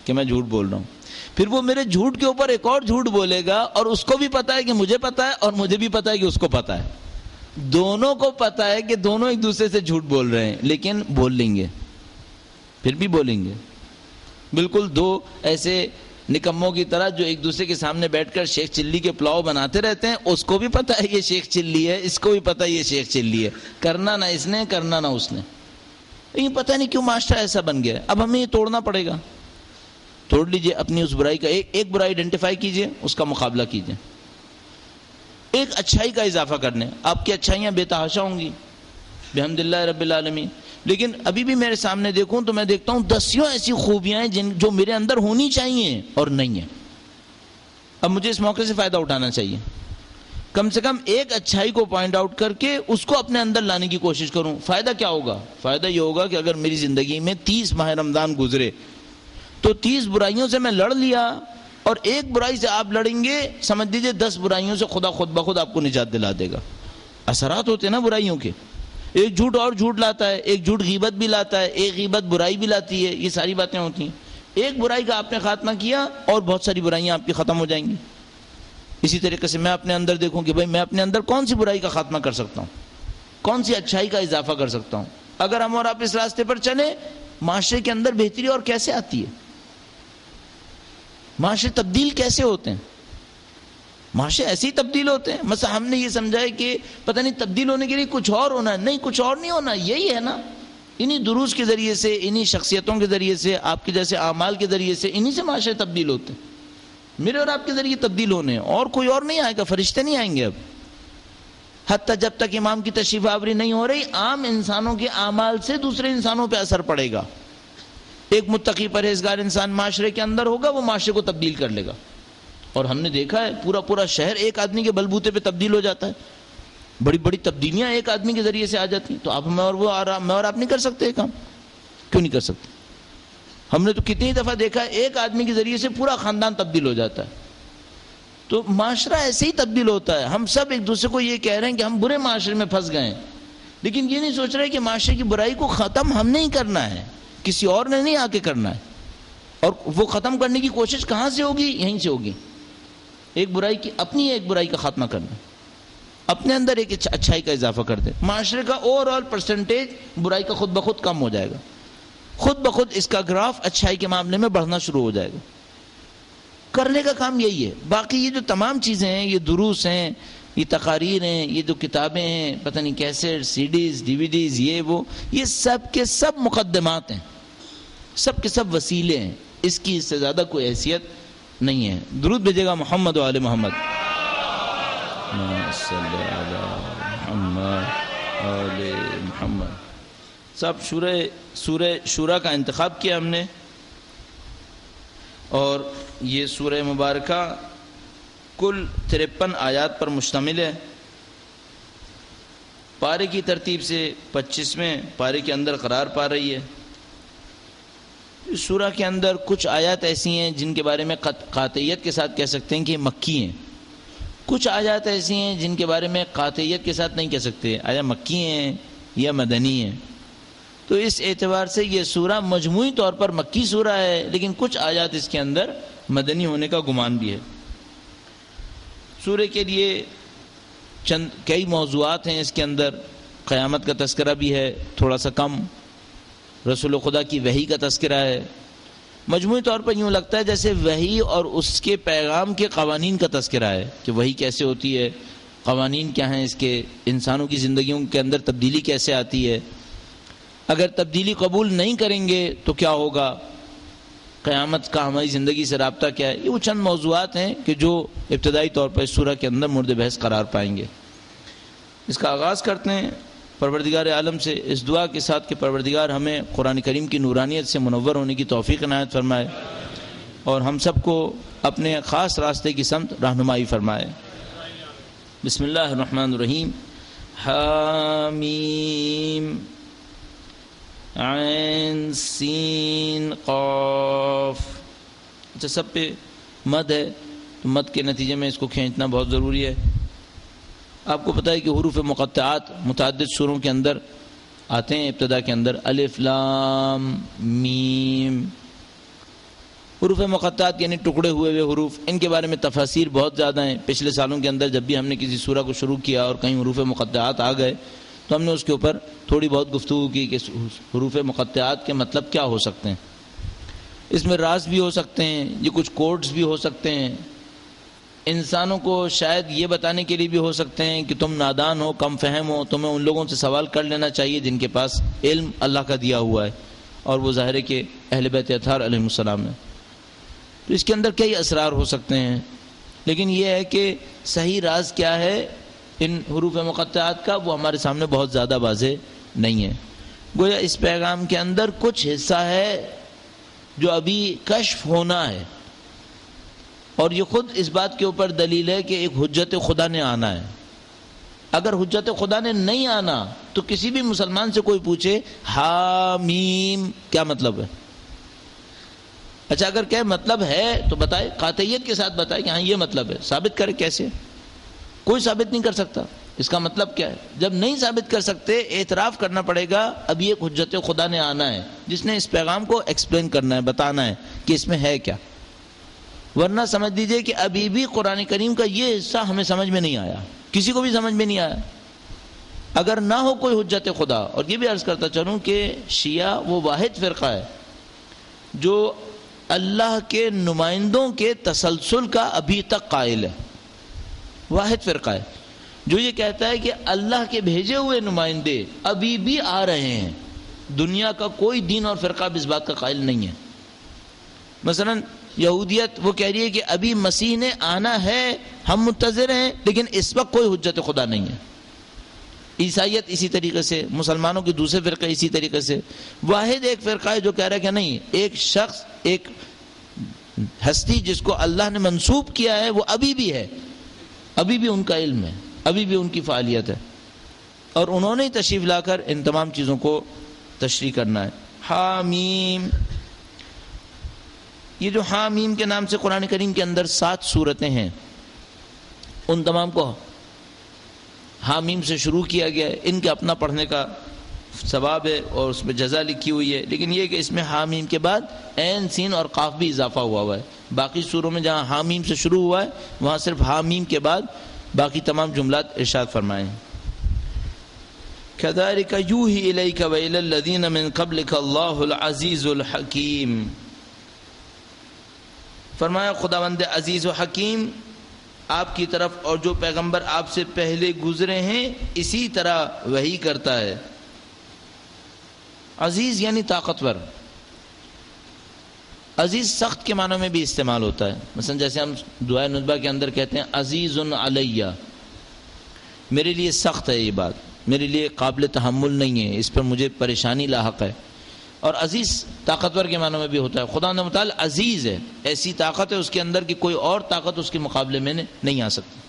کہ میں جھوٹ بول رہا ہوں. پھر وہ میرے جھوٹ کے اوپر ایک اور جھوٹ بولے گا, اور اس کو بھی پتہ ہے کہ مجھے پتہ ہے, اور مجھے بھی پتہ ہے کہ اس کو پتہ ہے. دونوں کو پتہ ہے کہ دونوں ایک دوسرے سے جھوٹ بول رہے ہیں, لیکن بول لیں گے, پھر بھی بولیں گے. بالکل دو ایسے نکموں کی طرح جو ایک دوسرے کے سامنے بیٹھ کر شیخ چلی کے پلاؤ بناتے رہتے ہیں. اس کو بھی پتہ ہے یہ شیخ چلی ہے, اس کو بھی پتہ ہے یہ شیخ چلی ہے, کرنا نہ اس نے, کرنا نہ اس نے. لیکن پتہ نہیں کیوں معاشرہ ایسا بن گیا ہے. اب ہمیں یہ توڑنا پڑے گا. توڑ لیجئے اپنی اس برائی کا، ایک برائی آئیڈینٹیفائی کیجئے، اس کا مقابلہ کیجئے، ایک اچھائی کا اضافہ کرنے، آپ کی اچھائیاں بے تحاشا ہوں گی بحمد اللہ رب العالمین. لیکن ابھی بھی میرے سامنے دیکھوں تو میں دیکھتا ہوں دسیوں ایسی خوبیاں ہیں جو میرے اندر ہونی چاہیے اور نہیں ہیں. اب مجھے اس موقع سے فائدہ اٹھانا چاہیے، کم سے کم ایک اچھائی کو پوائنٹ آؤٹ کر کے اس کو اپنے اندر لانے کی کوشش کروں. فائدہ کیا ہوگا؟ فائدہ یہ ہوگا کہ اگر میری زندگی میں 30 ماہ رمضان گزرے تو 30 برائیوں سے میں لڑ لیا، اور ایک برائی سے آپ لڑیں گے، سمجھ لیجئے 10 برائیوں سے خدا خود بخود آپ کو نجات دلا دے گا. اثرات ہوتے ہیں نا برائیوں کے، ایک جھوٹ اور جھوٹ لاتا ہے، ایک جھوٹ غیبت بھی لاتا ہے، ایک غیبت برائی بھی لاتی ہے، یہ ساری باتیں ہوتی ہیں. ایک برائی کا آپ نے خاتمہ کیا اور بہت ساری برائیاں آپ کی ختم ہو جائیں گی. اسی طریقے سے میں اپنے اندر دیکھوں کہ بھئی میں اپنے اندر کون سی برائی کا خاتمہ کر سکتا ہوں، کون سی اچھائی کا اضافہ کر سکتا ہوں. اگر ہم اور آپ اس راستے پر چلیں، معاشرے کے اندر بہتری اور کیسے آتی ہے، معاشرے تبدیل کیسے ہوتے ہیں. معاشرے ایسے ہی تبدیل ہوتے ہیں. مثلا ہم نے یہ سمجھا ہے کہ پتہ نہیں تبدیل ہونے کے لیے کچھ اور ہونا ہے، نہیں، کچھ اور نہیں ہونا، یہی ہے نا. انہی دروس کے ذریعے سے، انہی شخصیتوں کے ذریعے سے، آپ کے جیسے اعمال کے ذریعے سے، انہی سے معاشرے تبدیل ہوتے ہیں. میرے اور آپ کے ذریعے تبدیل ہونے ہیں، اور کوئی اور نہیں آئے گا، فرشتے نہیں آئیں گے. اب حتیٰ جب تک امام کی تشریف آوری نہیں ہو رہی، عام انسانوں کے اعمال سے دوسرے انسانوں پہ اثر پڑے گا. ایک متقی پرہیزگار انسان معاشرے کے اندر ہوگا، وہ معاشرے کو تبدیل کر لے گا. اور ہم نے دیکھا ہے پورا شہر ایک آدمی کے بلبوتے پہ تبدیل ہو جاتا ہے. بڑی بڑی تبدیلیاں ایک آدمی کے ذریعے سے آ جاتی ہیں. تو آپ میں اور آپ نہیں کر سکتے یہ کام؟ کیوں نہیں کر سکتے؟ ہم نے تو کتنی دفعہ دیکھا ہے ایک آدمی کے ذریعے سے پورا خاندان تبدیل ہو جاتا ہے. تو معاشرہ ایسے ہی تبدیل ہوتا ہے. ہم سب ایک دوسرے کو یہ کہہ رہے ہیں کہ ہم برے معاشرے میں پھنس گئے ہیں، لیکن یہ نہیں سوچ رہے کہ معاشرے کی برائی کو ختم ہم نے ہی کرنا ہے، کسی اور نے نہیں آ کے کرنا ہے. اور وہ ختم کرنے کی کوشش کہاں سے ہوگی؟ یہیں سے ہوگی. ایک برائی کی، اپنی ایک برائی کا خاتمہ کرنا، اپنے اندر ایک اچھائی کا اضافہ کر دے. معاشرے کا اوور آل پرسنٹیج برائی کا خود بخود کم ہو جائے گا، خود بخود اس کا گراف اچھائی کے معاملے میں بڑھنا شروع ہو جائے گا. کرنے کا کام یہی ہے. باقی یہ جو تمام چیزیں ہیں، یہ دروس ہیں، یہ تقاریر ہیں، یہ جو کتابیں ہیں، پتہ نہیں کیسٹ، سی ڈیز، ڈی وی ڈیز، یہ سب کے سب مقدمات ہیں، سب کے سب وسیلے ہیں. اس کی اس سے زیادہ کوئی حیثیت نہیں ہے. درود بھیجے گا محمد و آل محمد. صلی علی محمد آل محمد. سب سورہ شورا کا انتخاب کیا ہم نے، اور یہ سورہ مبارکہ کل 53 آیات پر مشتمل ہے. پارے کی ترتیب سے 25ویں پارے کے اندر قرار پا رہی ہے. اس سورہ کے اندر کچھ آیات ایسی ہیں جن کے بارے میں قاطعیت کے ساتھ کہہ سکتے ہیں کہ یہ مکی ہیں. کچھ آیات ایسی ہیں جن کے بارے میں قاطعیت کے ساتھ نہیں کہہ سکتے آیا مکی ہیں یا مدنی ہیں. تو اس اعتبار سے یہ سورہ مجموعی طور پر مکی سورہ ہے، لیکن کچھ آیات اس کے اندر مدنی ہونے کا گمان بھی ہے. سورہ کے لیے کئی موضوعات ہیں اس کے اندر. قیامت کا تذکرہ بھی ہے تھوڑا سا کم، رسول خدا کی وحی کا تذکرہ ہے. مجموعی طور پر یوں لگتا ہے جیسے وحی اور اس کے پیغام کے قوانین کا تذکرہ ہے کہ وحی کیسے ہوتی ہے، قوانین کیا ہیں اس کے، انسانوں کی زندگیوں کے اندر تبدیلی کیسے آتی ہے، اگر تبدیلی قبول نہیں کریں گے تو کیا ہوگا، قیامت کا ہماری زندگی سے رابطہ کیا ہے. یہ وہ چند موضوعات ہیں کہ جو ابتدائی طور پر اس سورہ کے اندر مورد بحث قرار پائیں گے. اس کا آغاز کرتے ہیں پروردگار عالم سے اس دعا کے ساتھ کہ پروردگار ہمیں قرآن کریم کی نورانیت سے منور ہونے کی توفیق عنایت فرمائے اور ہم سب کو اپنے خاص راستے کی سمت رہنمائی فرمائے. بسم اللہ الرحمن الرحیم. حامیم عین سین قاف. اچھا سب پہ مد ہے تو مد کے نتیجے میں اس کو کھینچنا بہت ضروری ہے. آپ کو پتہ ہے کہ حروف مقطعات متعدد سوروں کے اندر آتے ہیں. ابتدا کے اندر الف لام میم. حروف مقطعات یعنی ٹکڑے ہوئے ہوئے حروف، ان کے بارے میں تفاسیر بہت زیادہ ہیں. پچھلے سالوں کے اندر جب بھی ہم نے کسی سورہ کو شروع کیا اور کہیں حروف مقطعات آ گئے تو ہم نے اس کے اوپر تھوڑی بہت گفتگو کی کہ حروف مقطعات کے مطلب کیا ہو سکتے ہیں. اس میں راز بھی ہو سکتے ہیں، یہ کچھ کوڈز بھی ہو سکتے ہیں. انسانوں کو شاید یہ بتانے کے لیے بھی ہو سکتے ہیں کہ تم نادان ہو، کم فہم ہو، تمہیں ان لوگوں سے سوال کر لینا چاہیے جن کے پاس علم اللہ کا دیا ہوا ہے، اور وہ ظاہر ہے کہ اہل بیت اطہار علیہ السلام ہے. تو اس کے اندر کئی اسرار ہو سکتے ہیں، لیکن یہ ہے کہ صحیح راز کیا ہے ان حروف مقطعات کا، وہ ہمارے سامنے بہت زیادہ واضح نہیں ہے۔ گویا اس پیغام کے اندر کچھ حصہ ہے جو ابھی کشف ہونا ہے، اور یہ خود اس بات کے اوپر دلیل ہے کہ ایک حجت خدا نے آنا ہے۔ اگر حجت خدا نے نہیں آنا تو کسی بھی مسلمان سے کوئی پوچھے حامیم کیا مطلب ہے، اچھا اگر کہ مطلب ہے تو بتائے، قاطعیت کے ساتھ بتائے کہ ہاں یہ مطلب ہے، ثابت کرے۔ کیسے؟ کوئی ثابت نہیں کر سکتا اس کا مطلب کیا ہے۔ جب نہیں ثابت کر سکتے، اعتراف کرنا پڑے گا ابھی ایک حجت خدا نے آنا ہے جس نے اس پیغام کو ایکسپلین کرنا ہے، بتانا ہے کہ اس میں ہے کیا، ورنہ سمجھ لیجئے کہ ابھی بھی قرآن کریم کا یہ حصہ ہمیں سمجھ میں نہیں آیا، کسی کو بھی سمجھ میں نہیں آیا اگر نہ ہو کوئی حجت خدا۔ اور یہ بھی عرض کرتا چلوں کہ شیعہ وہ واحد فرقہ ہے جو اللہ کے نمائندوں کے تسلسل کا ابھی تک قائل ہے، واحد فرقہ ہے جو یہ کہتا ہے کہ اللہ کے بھیجے ہوئے نمائندے ابھی بھی آ رہے ہیں، دنیا کا کوئی دین اور فرقہ اب اس بات کا قائل نہیں ہے۔ مثلا یہودیت وہ کہہ رہی ہے کہ ابھی مسیح نے آنا ہے، ہم منتظر ہیں، لیکن اس وقت کوئی حجت خدا نہیں ہے۔ عیسائیت اسی طریقے سے، مسلمانوں کے دوسرے فرقے اسی طریقے سے، واحد ایک فرقہ ہے جو کہہ رہا ہے کہ نہیں، ایک شخص، ایک ہستی جس کو اللہ نے منسوب کیا ہے وہ ابھی بھی ہے، ابھی بھی ان کا علم ہے، ابھی بھی ان کی فعالیت ہے، اور انہوں نے تشریف لا کر ان تمام چیزوں کو تشریح کرنا ہے۔ حامیم، یہ جو حامیم کے نام سے قرآن کریم کے اندر 7 سورتیں ہیں، ان تمام کو حامیم سے شروع کیا گیا ہے۔ ان کے اپنا پڑھنے کا ثواب ہے اور اس میں جزا لکھی ہوئی ہے، لیکن یہ کہ اس میں حامیم کے بعد عین سین اور قاف بھی اضافہ ہوا ہے۔ باقی سوروں میں جہاں حامیم سے شروع ہوا ہے وہاں صرف حامیم کے بعد باقی تمام جملات ارشاد فرمائے ہیں۔ كذلك يوحي إليك وإلى الذين من قبلك الله العزيز الحكيم، فرمایا خداوند عزیز و حکیم آپ کی طرف اور جو پیغمبر آپ سے پہلے گزرے ہیں اسی طرح وحی کرتا ہے۔ عزیز یعنی طاقتور، عزیز سخت کے معنوں میں بھی استعمال ہوتا ہے، مثلا جیسے ہم دعائے ندبہ کے اندر کہتے ہیں عزیز علیہ، میرے لیے سخت ہے یہ بات، میرے لیے قابل تحمل نہیں ہے، اس پر مجھے پریشانی لاحق ہے۔ اور عزیز طاقتور کے معنوں میں بھی ہوتا ہے۔ خدا نے متعال عزیز ہے، ایسی طاقت ہے اس کے اندر کہ کوئی اور طاقت اس کے مقابلے میں نہیں آ سکتی،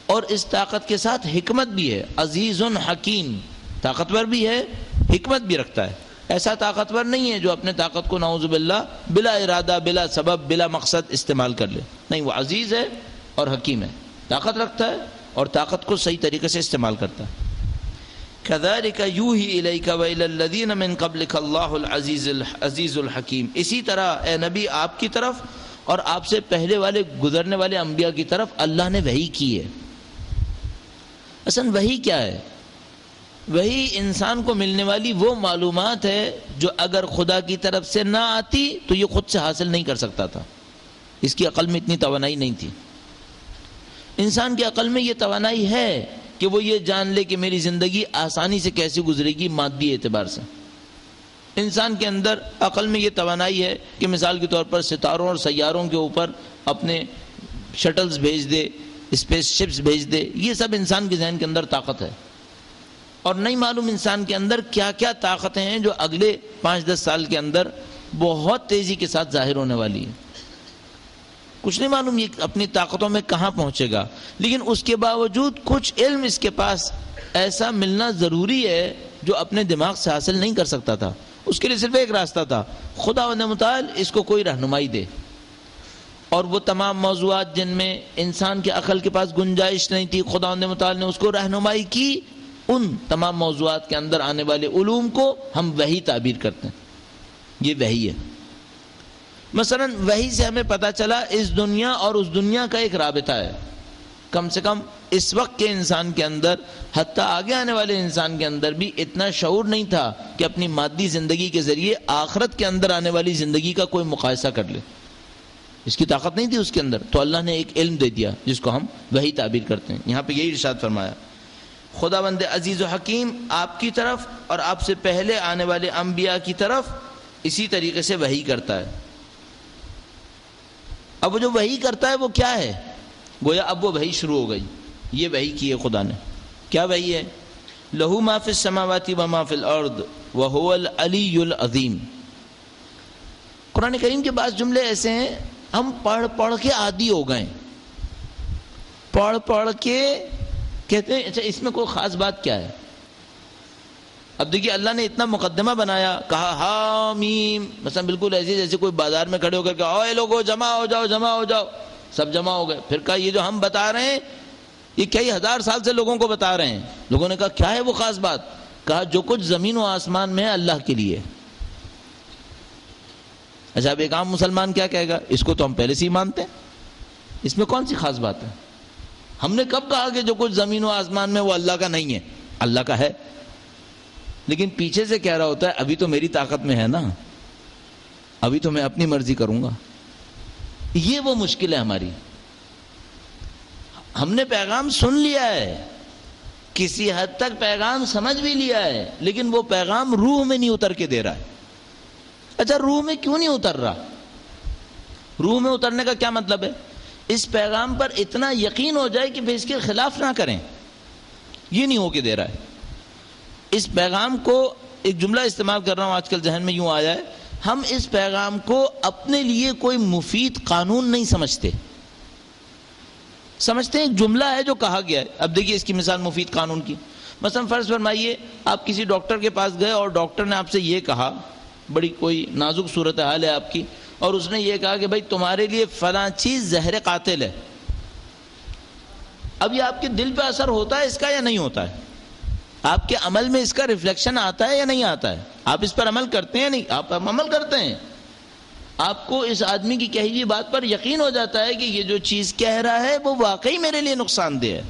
اور اس طاقت کے ساتھ حکمت بھی ہے۔ عزیز حکیم، طاقتور بھی ہے، حکمت بھی رکھتا ہے۔ ایسا طاقتور نہیں ہے جو اپنے طاقت کو نعوذ باللہ بلا ارادہ، بلا سبب، بلا مقصد استعمال کر لے، نہیں، وہ عزیز ہے اور حکیم ہے، طاقت رکھتا ہے اور طاقت کو صحیح طریقے سے استعمال کرتا ہے۔ كذلك يوحي إليك وإلى الذين من قبلك الله العزيز الحكيم، اسی طرح اے نبی آپ کی طرف اور آپ سے پہلے والے گزرنے والے انبیاء کی طرف اللہ نے وحی کی ہے۔ اصلا وحی کیا ہے؟ وحی انسان کو ملنے والی وہ معلومات ہے جو اگر خدا کی طرف سے نہ آتی تو یہ خود سے حاصل نہیں کر سکتا تھا، اس کی عقل میں اتنی توانائی نہیں تھی۔ انسان کی عقل میں یہ توانائی ہے کہ وہ یہ جان لے کہ میری زندگی آسانی سے کیسے گزرے گی مادی اعتبار سے۔ انسان کے اندر عقل میں یہ توانائی ہے کہ مثال کے طور پر ستاروں اور سیاروں کے اوپر اپنے شٹلز بھیج دے، اسپیس شپس بھیج دے، یہ سب انسان کے ذہن کے اندر طاقت ہے، اور نہیں معلوم انسان کے اندر کیا کیا طاقتیں ہیں جو اگلے 5-10 سال کے اندر بہت تیزی کے ساتھ ظاہر ہونے والی ہیں۔ کچھ نہیں معلوم یہ اپنی طاقتوں میں کہاں پہنچے گا، لیکن اس کے باوجود کچھ علم اس کے پاس ایسا ملنا ضروری ہے جو اپنے دماغ سے حاصل نہیں کر سکتا تھا۔ اس کے لیے صرف ایک راستہ تھا، خداوند متعال اس کو کوئی رہنمائی دے، اور وہ تمام موضوعات جن میں انسان کے عقل کے پاس گنجائش نہیں تھی، خداوند متعال نے اس کو رہنمائی کی۔ ان تمام موضوعات کے اندر آنے والے علوم کو ہم وحی تعبیر کرتے ہیں، یہ وحی ہے۔ مثلا وحی سے ہمیں پتہ چلا اس دنیا اور اس دنیا کا ایک رابطہ ہے، کم سے کم اس وقت کے انسان کے اندر، حتیٰ آگے آنے والے انسان کے اندر بھی اتنا شعور نہیں تھا کہ اپنی مادی زندگی کے ذریعے آخرت کے اندر آنے والی زندگی کا کوئی مقایسہ کر لے، اس کی طاقت نہیں تھی اس کے اندر، تو اللہ نے ایک علم دے دیا جس کو ہم وحی تعبیر کرتے ہیں۔ یہاں پہ یہی ارشاد فرمایا، خداوند عزیز و حکیم آپ کی طرف اور آپ سے پہلے آنے والے انبیاء کی طرف اسی طریقے سے وحی کرتا ہے۔ اب وہ جو وحی کرتا ہے وہ کیا ہے؟ گویا اب وہ وحی شروع ہو گئی. یہ وحی کی ہے خدا نے. کیا وحی ہے؟ لہو ما فی السماوات و ما فی الارض وہو العلی العظیم. قرآن کریم کے بعض جملے ایسے ہیں ہم پڑھ پڑھ کے عادی ہو گئے, پڑھ پڑھ کے کہتے ہیں اچھا اس میں کوئی خاص بات کیا ہے. اب دیکھیے اللہ نے اتنا مقدمہ بنایا, کہا حامیم, مثلا بالکل ایسے جیسے کوئی بازار میں کھڑے ہو کر کے اے لوگو جمع ہو جاؤ جمع ہو جاؤ, سب جمع ہو گئے. پھر کہا یہ جو ہم بتا رہے ہیں یہ کئی ہزار سال سے لوگوں کو بتا رہے ہیں. لوگوں نے کہا کیا ہے وہ خاص بات؟ کہا جو کچھ زمین و آسمان میں ہے اللہ کے لیے. اچھا اب ایک عام مسلمان کیا کہے گا؟ اس کو تو ہم پہلے سے ہی مانتے ہیں, اس میں کون سی خاص بات ہے؟ ہم نے کب کہا کہ جو کچھ زمین و آسمان میں وہ اللہ کا نہیں ہے؟ اللہ کا ہے, لیکن پیچھے سے کہہ رہا ہوتا ہے ابھی تو میری طاقت میں ہے نا, ابھی تو میں اپنی مرضی کروں گا. یہ وہ مشکل ہے ہماری. ہم نے پیغام سن لیا ہے, کسی حد تک پیغام سمجھ بھی لیا ہے, لیکن وہ پیغام روح میں نہیں اتر کے دے رہا ہے. اچھا روح میں کیوں نہیں اتر رہا؟ روح میں اترنے کا کیا مطلب ہے؟ اس پیغام پر اتنا یقین ہو جائے کہ پھر اس کے خلاف نہ کریں. یہ نہیں ہو کے دے رہا ہے. اس پیغام کو, ایک جملہ استعمال کر رہا ہوں آج کل ذہن میں یوں آیا ہے, ہم اس پیغام کو اپنے لیے کوئی مفید قانون نہیں سمجھتے. سمجھتے ہیں ایک جملہ ہے جو کہا گیا ہے. اب دیکھیے اس کی مثال مفید قانون کی. مثلا فرض فرمائیے آپ کسی ڈاکٹر کے پاس گئے اور ڈاکٹر نے آپ سے یہ کہا, بڑی کوئی نازک صورتحال ہے آپ کی, اور اس نے یہ کہا کہ بھائی تمہارے لیے فلاں چیز زہر قاتل ہے. اب یہ آپ کے دل پہ اثر ہوتا ہے اس کا یا نہیں ہوتا ہے؟ آپ کے عمل میں اس کا ریفلیکشن آتا ہے یا نہیں آتا ہے؟ آپ اس پر عمل کرتے ہیں نہیں؟ آپ عمل کرتے ہیں. آپ کو اس آدمی کی کہی ہوئی بات پر یقین ہو جاتا ہے کہ یہ جو چیز کہہ رہا ہے وہ واقعی میرے لیے نقصان دہ ہے.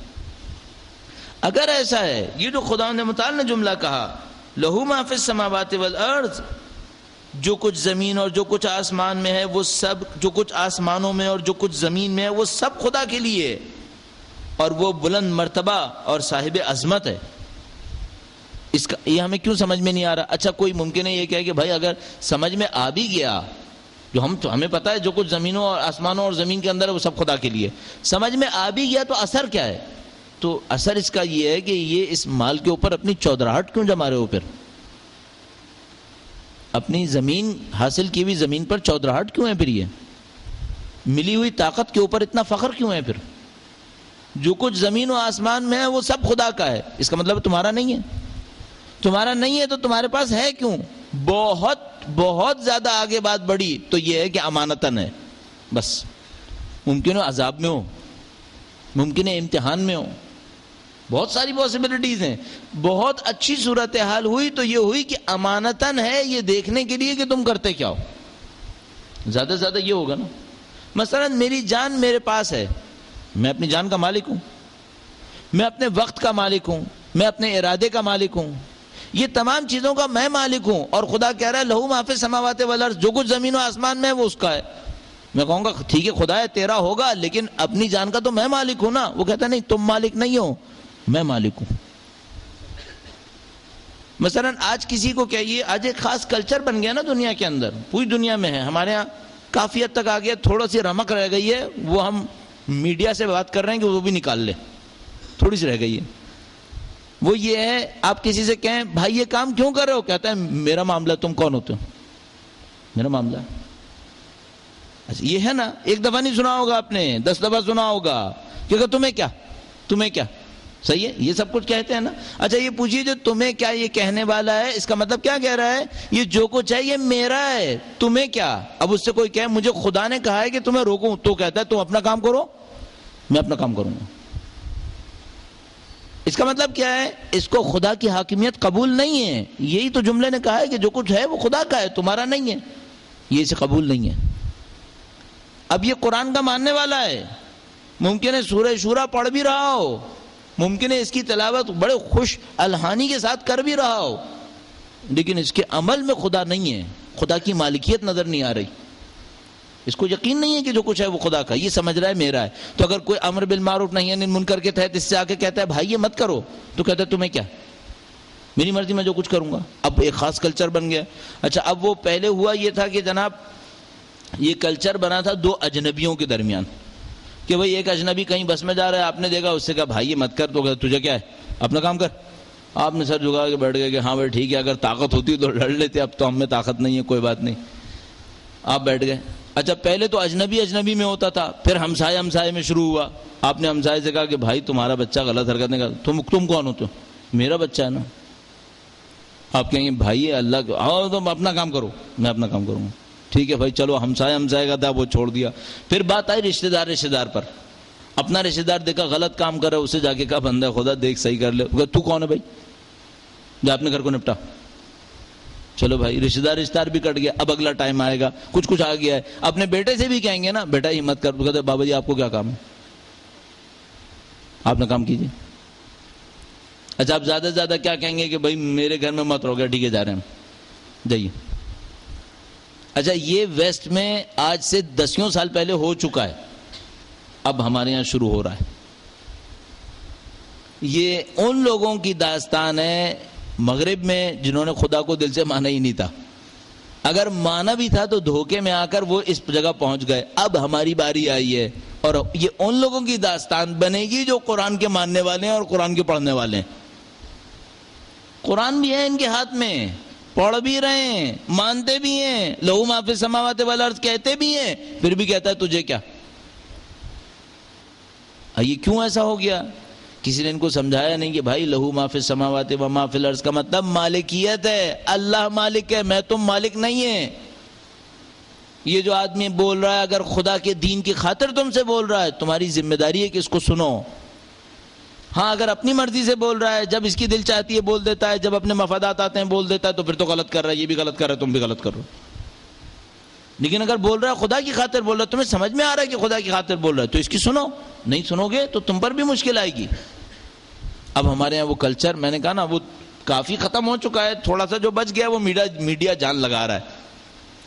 اگر ایسا ہے, یہ جو خدا متعال نے جملہ کہا لہو ما فی السماوات والارض, جو کچھ زمین اور جو کچھ آسمان میں ہے وہ سب, جو کچھ آسمانوں میں اور جو کچھ زمین میں ہے وہ سب خدا کے لیے, اور وہ بلند مرتبہ اور صاحب عظمت ہے. اس کا یہ ہمیں کیوں سمجھ میں نہیں آ رہا؟ اچھا کوئی ممکن ہے یہ کہے کہ بھائی اگر سمجھ میں آ بھی گیا, جو ہمیں پتا ہے جو کچھ زمینوں اور آسمانوں اور زمین کے اندر ہے وہ سب خدا کے لیے, سمجھ میں آ بھی گیا تو اثر کیا ہے؟ تو اثر اس کا یہ ہے کہ یہ اس مال کے اوپر اپنی چودراہٹ کیوں جما رہے ہو؟ پھر اپنی زمین حاصل کی ہوئی زمین پر چودراہٹ کیوں ہے؟ پھر یہ ملی ہوئی طاقت کے اوپر اتنا فخر کیوں ہے؟ پھر جو کچھ زمین و آسمان میں ہے وہ سب خدا کا ہے, اس کا مطلب تمہارا نہیں ہے. تمہارا نہیں ہے تو تمہارے پاس ہے کیوں؟ بہت بہت زیادہ آگے بات بڑھی تو یہ ہے کہ امانتاً ہے. بس ممکن ہو عذاب میں ہو, ممکن ہے امتحان میں ہو, بہت ساری پاسبلٹیز ہیں. بہت اچھی صورتحال ہوئی تو یہ ہوئی کہ امانتاً ہے, یہ دیکھنے کے لیے کہ تم کرتے کیا ہو. زیادہ سے زیادہ یہ ہوگا نا, مثلا میری جان میرے پاس ہے, میں اپنی جان کا مالک ہوں, میں اپنے وقت کا مالک ہوں, میں اپنے ارادے کا مالک ہوں, یہ تمام چیزوں کا میں مالک ہوں. اور خدا کہہ رہا ہے لہو ما فی السماوات والارض, جو کچھ زمین و آسمان میں ہے وہ اس کا ہے. میں کہوں گا ٹھیک ہے خدا ہے تیرا ہوگا, لیکن اپنی جان کا تو میں مالک ہوں نا. وہ کہتا ہے نہیں تم مالک نہیں ہو, میں مالک ہوں. مثلا آج کسی کو کہیے, آج ایک خاص کلچر بن گیا نا دنیا کے اندر, پوری دنیا میں ہے, ہمارے ہاں کافی حد تک آ گیا, تھوڑا سی رمق رہ گئی ہے, وہ ہم میڈیا سے بات کر رہے ہیں کہ وہ بھی نکال لے, تھوڑی سی رہ گئی ہے. وہ یہ ہے آپ کسی سے کہیں بھائی یہ کام کیوں کر رہے ہو, کہتا ہے میرا معاملہ, تم کون ہوتے ہو, میرا معاملہ. اچھا یہ ہے نا, ایک دفعہ نہیں سنا ہوگا آپ نے, 10 دفعہ سنا ہوگا کہ تمہیں کیا, تمہیں کیا, صحیح ہے, یہ سب کچھ کہتے ہیں نا. اچھا یہ پوچھیے جو تمہیں کیا یہ کہنے والا ہے, اس کا مطلب کیا کہہ رہا ہے؟ یہ جو کچھ ہے یہ میرا ہے, تمہیں کیا. اب اس سے کوئی کہے مجھے خدا نے کہا ہے کہ تمہیں روکوں, تو کہتا ہے تم اپنا کام کرو, میں اپنا کام کروں گا. اس کا مطلب کیا ہے؟ اس کو خدا کی حاکمیت قبول نہیں ہے. یہی تو جملے نے کہا ہے کہ جو کچھ ہے وہ خدا کا ہے, تمہارا نہیں ہے, یہ اسے قبول نہیں ہے. اب یہ قرآن کا ماننے والا ہے, ممکن ہے سورہ شورا پڑھ بھی رہا ہو, ممکن ہے اس کی تلاوت بڑے خوش الحانی کے ساتھ کر بھی رہا ہو, لیکن اس کے عمل میں خدا نہیں ہے, خدا کی مالکیت نظر نہیں آ رہی. اس کو یقین نہیں ہے کہ جو کچھ ہے وہ خدا کا, یہ سمجھ رہا ہے میرا ہے. تو اگر کوئی امر بالمعروف نہی عن المنکر کے تحت اس سے آ کے کہتا ہے بھائی یہ مت کرو, تو کہتا ہے تمہیں کیا, میری مرضی میں جو کچھ کروں گا. اب ایک خاص کلچر بن گیا. اچھا اب وہ پہلے ہوا یہ تھا کہ جناب یہ کلچر بنا تھا دو اجنبیوں کے درمیان کہ بھئی ایک اجنبی کہیں بس میں جا رہا ہے, آپ نے دیکھا, اس سے کہا بھائی یہ مت کر, تو کہا تجھے کیا ہے, اپنا کام کر. آپ نے سر جھکا کے بیٹھ گئے کہ ہاں بھائی ٹھیک ہے, اگر طاقت ہوتی تو لڑ لیتے, اب تو ہم میں طاقت نہیں ہے, کوئی بات نہیں, آپ بیٹھ گئے. اچھا پہلے تو اجنبی میں ہوتا تھا, پھر ہمسائے میں شروع ہوا. آپ نے ہمسائے سے کہا کہ بھائی تمہارا بچہ غلط حرکت نہیں کرتا, تم کون ہو, تو میرا بچہ ہے نا. آپ کہیں گے بھائی اللہ آؤ تم اپنا کام کرو, میں اپنا کام کروں گا, ٹھیک ہے بھائی چلو. ہمسائے کا تھا وہ چھوڑ دیا. پھر بات آئی رشتہ دار پر. اپنا رشتہ دار دیکھا غلط کام کر رہا ہے, اسے جا کے کہا بندہ خدا دیکھ صحیح کر لے. تو کون ہے بھائی, جا اپنے گھر کو نپٹا. چلو بھائی رشتہ دار بھی کٹ گیا. اب اگلا ٹائم آئے گا, کچھ آ گیا ہے. اپنے بیٹے سے بھی کہیں گے نا بیٹا ہمت کر, کہتے بابا جی آپ کو کیا کام ہے, آپ نے کام کیجیے. اچھا آپ زیادہ سے زیادہ کیا کہیں گے کہ بھائی میرے گھر میں مت رہو گیا, ٹھیک ہے جا رہے ہیں جائیے. اچھا یہ ویسٹ میں آج سے 10 سال پہلے ہو چکا ہے, اب ہمارے یہاں شروع ہو رہا ہے. یہ ان لوگوں کی داستان ہے مغرب میں جنہوں نے خدا کو دل سے مانا ہی نہیں تھا. اگر مانا بھی تھا تو دھوکے میں آ کر وہ اس جگہ پہنچ گئے. اب ہماری باری آئی ہے, اور یہ ان لوگوں کی داستان بنے گی جو قرآن کے ماننے والے ہیں اور قرآن کے پڑھنے والے ہیں. قرآن بھی ہے ان کے ہاتھ میں, پڑھ بھی رہے ہیں, مانتے بھی ہیں, لہو ما فی السماوات والارض کہتے بھی ہیں, پھر بھی کہتا ہے تجھے کیا. یہ کیوں ایسا ہو گیا؟ کسی نے ان کو سمجھایا نہیں کہ بھائی لہو ما فی السماوات و ما فی الارض کا مطلب مالکیت ہے, اللہ مالک ہے, میں تم مالک نہیں ہیں. یہ جو آدمی بول رہا ہے اگر خدا کے دین کی خاطر تم سے بول رہا ہے, تمہاری ذمہ داری ہے کہ اس کو سنو. ہاں اگر اپنی مرضی سے بول رہا ہے, جب اس کی دل چاہتی ہے بول دیتا ہے, جب اپنے مفادات آتے ہیں بول دیتا ہے, تو پھر تو غلط کر رہا ہے, یہ بھی غلط کر رہا ہے, تم بھی غلط کر رہے ہو. لیکن اگر بول رہا ہے خدا کی خاطر بول رہا ہے, تمہیں سمجھ میں آ رہا ہے کہ خدا کی خاطر بول رہا ہے, تو اس کی سنو. نہیں سنو گے تو تم پر بھی مشکل آئے گی. اب ہمارے یہاں وہ کلچر میں نے کہا نا وہ کافی ختم ہو چکا ہے. تھوڑا سا جو بچ گیا وہ میڈیا جان لگا رہا ہے.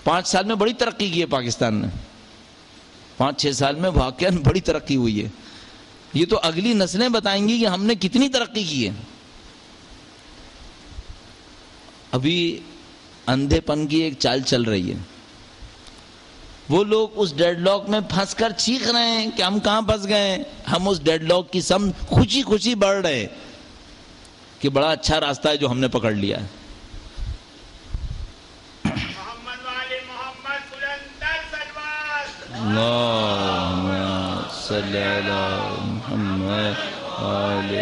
5 سال میں بڑی ترقی کی ہے پاکستان نے, 5-6 سال میں واقعا بڑی ترقی ہوئی ہے. یہ تو اگلی نسلیں بتائیں گی کہ ہم نے کتنی ترقی کی ہے. ابھی اندھے پن کی ایک چال چل رہی ہے. وہ لوگ اس ڈیڈ لاک میں پھنس کر چیخ رہے ہیں کہ ہم کہاں پھنس گئے. ہم اس ڈیڈ لاک کی خوشی بڑھ رہے ہیں کہ بڑا اچھا راستہ ہے جو ہم نے پکڑ لیا ہے. اللہم صلی علی محمد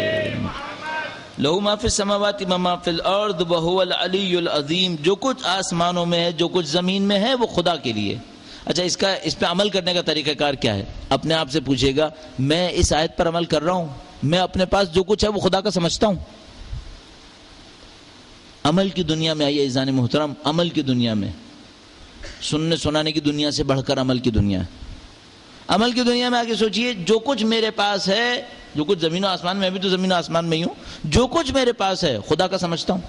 لہو ما فی السماوات و ما فی الارض وہو العلی العظیم. جو کچھ آسمانوں میں ہے, جو کچھ زمین میں ہے, وہ خدا کے لیے. اچھا اس پہ عمل کرنے کا طریقہ کار کیا ہے؟ اپنے آپ سے پوچھے گا, میں اس آیت پر عمل کر رہا ہوں, میں اپنے پاس جو کچھ ہے وہ خدا کا سمجھتا ہوں. عمل کی دنیا میں آئیے عزیزان محترم, عمل کی دنیا میں, سننے سنانے کی دنیا سے بڑھ کر عمل کی دنیا ہے. عمل کی دنیا میں آگے سوچئے, جو کچھ میرے پاس ہے, جو کچھ زمین و آسمان میں, بھی تو زمین و آسمان میں ہی ہوں, جو کچھ میرے پاس ہے خدا کا سمجھتا ہوں.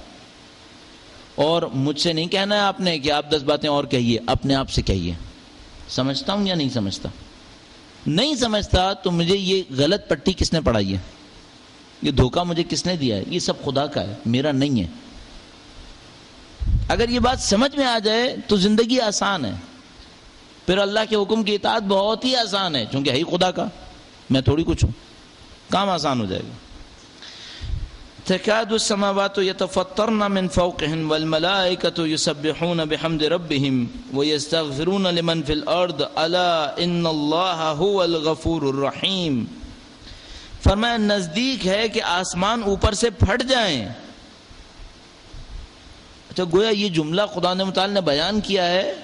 اور مجھ سے نہیں کہنا ہے آپ نے کہ آپ 10 باتیں اور کہیے, اپنے آپ سے کہیے سمجھتا ہوں یا نہیں سمجھتا. نہیں سمجھتا تو مجھے یہ غلط پٹی کس نے پڑھائی ہے, یہ دھوکہ مجھے کس نے دیا ہے, یہ سب خدا کا ہے, میرا نہیں ہے. اگر یہ بات سمجھ میں آ جائے تو زندگی آسان ہے. پھر اللہ کے حکم کی اطاعت بہت ہی آسان ہے, چونکہ ہے ہی خدا کا, میں تھوڑی کچھ ہوں, کام آسان ہو جائے گا. تکاد السماوات یتفطرن من فوقهن والملائکۃ یسبحون بحمد ربهم ویستغفرون لمن فی الارض الا ان اللہ هو الغفور الرحیم. فرمایا نزدیک ہے کہ آسمان اوپر سے پھٹ جائیں. اچھا گویا یہ جملہ خدا نے متعال نے بیان کیا ہے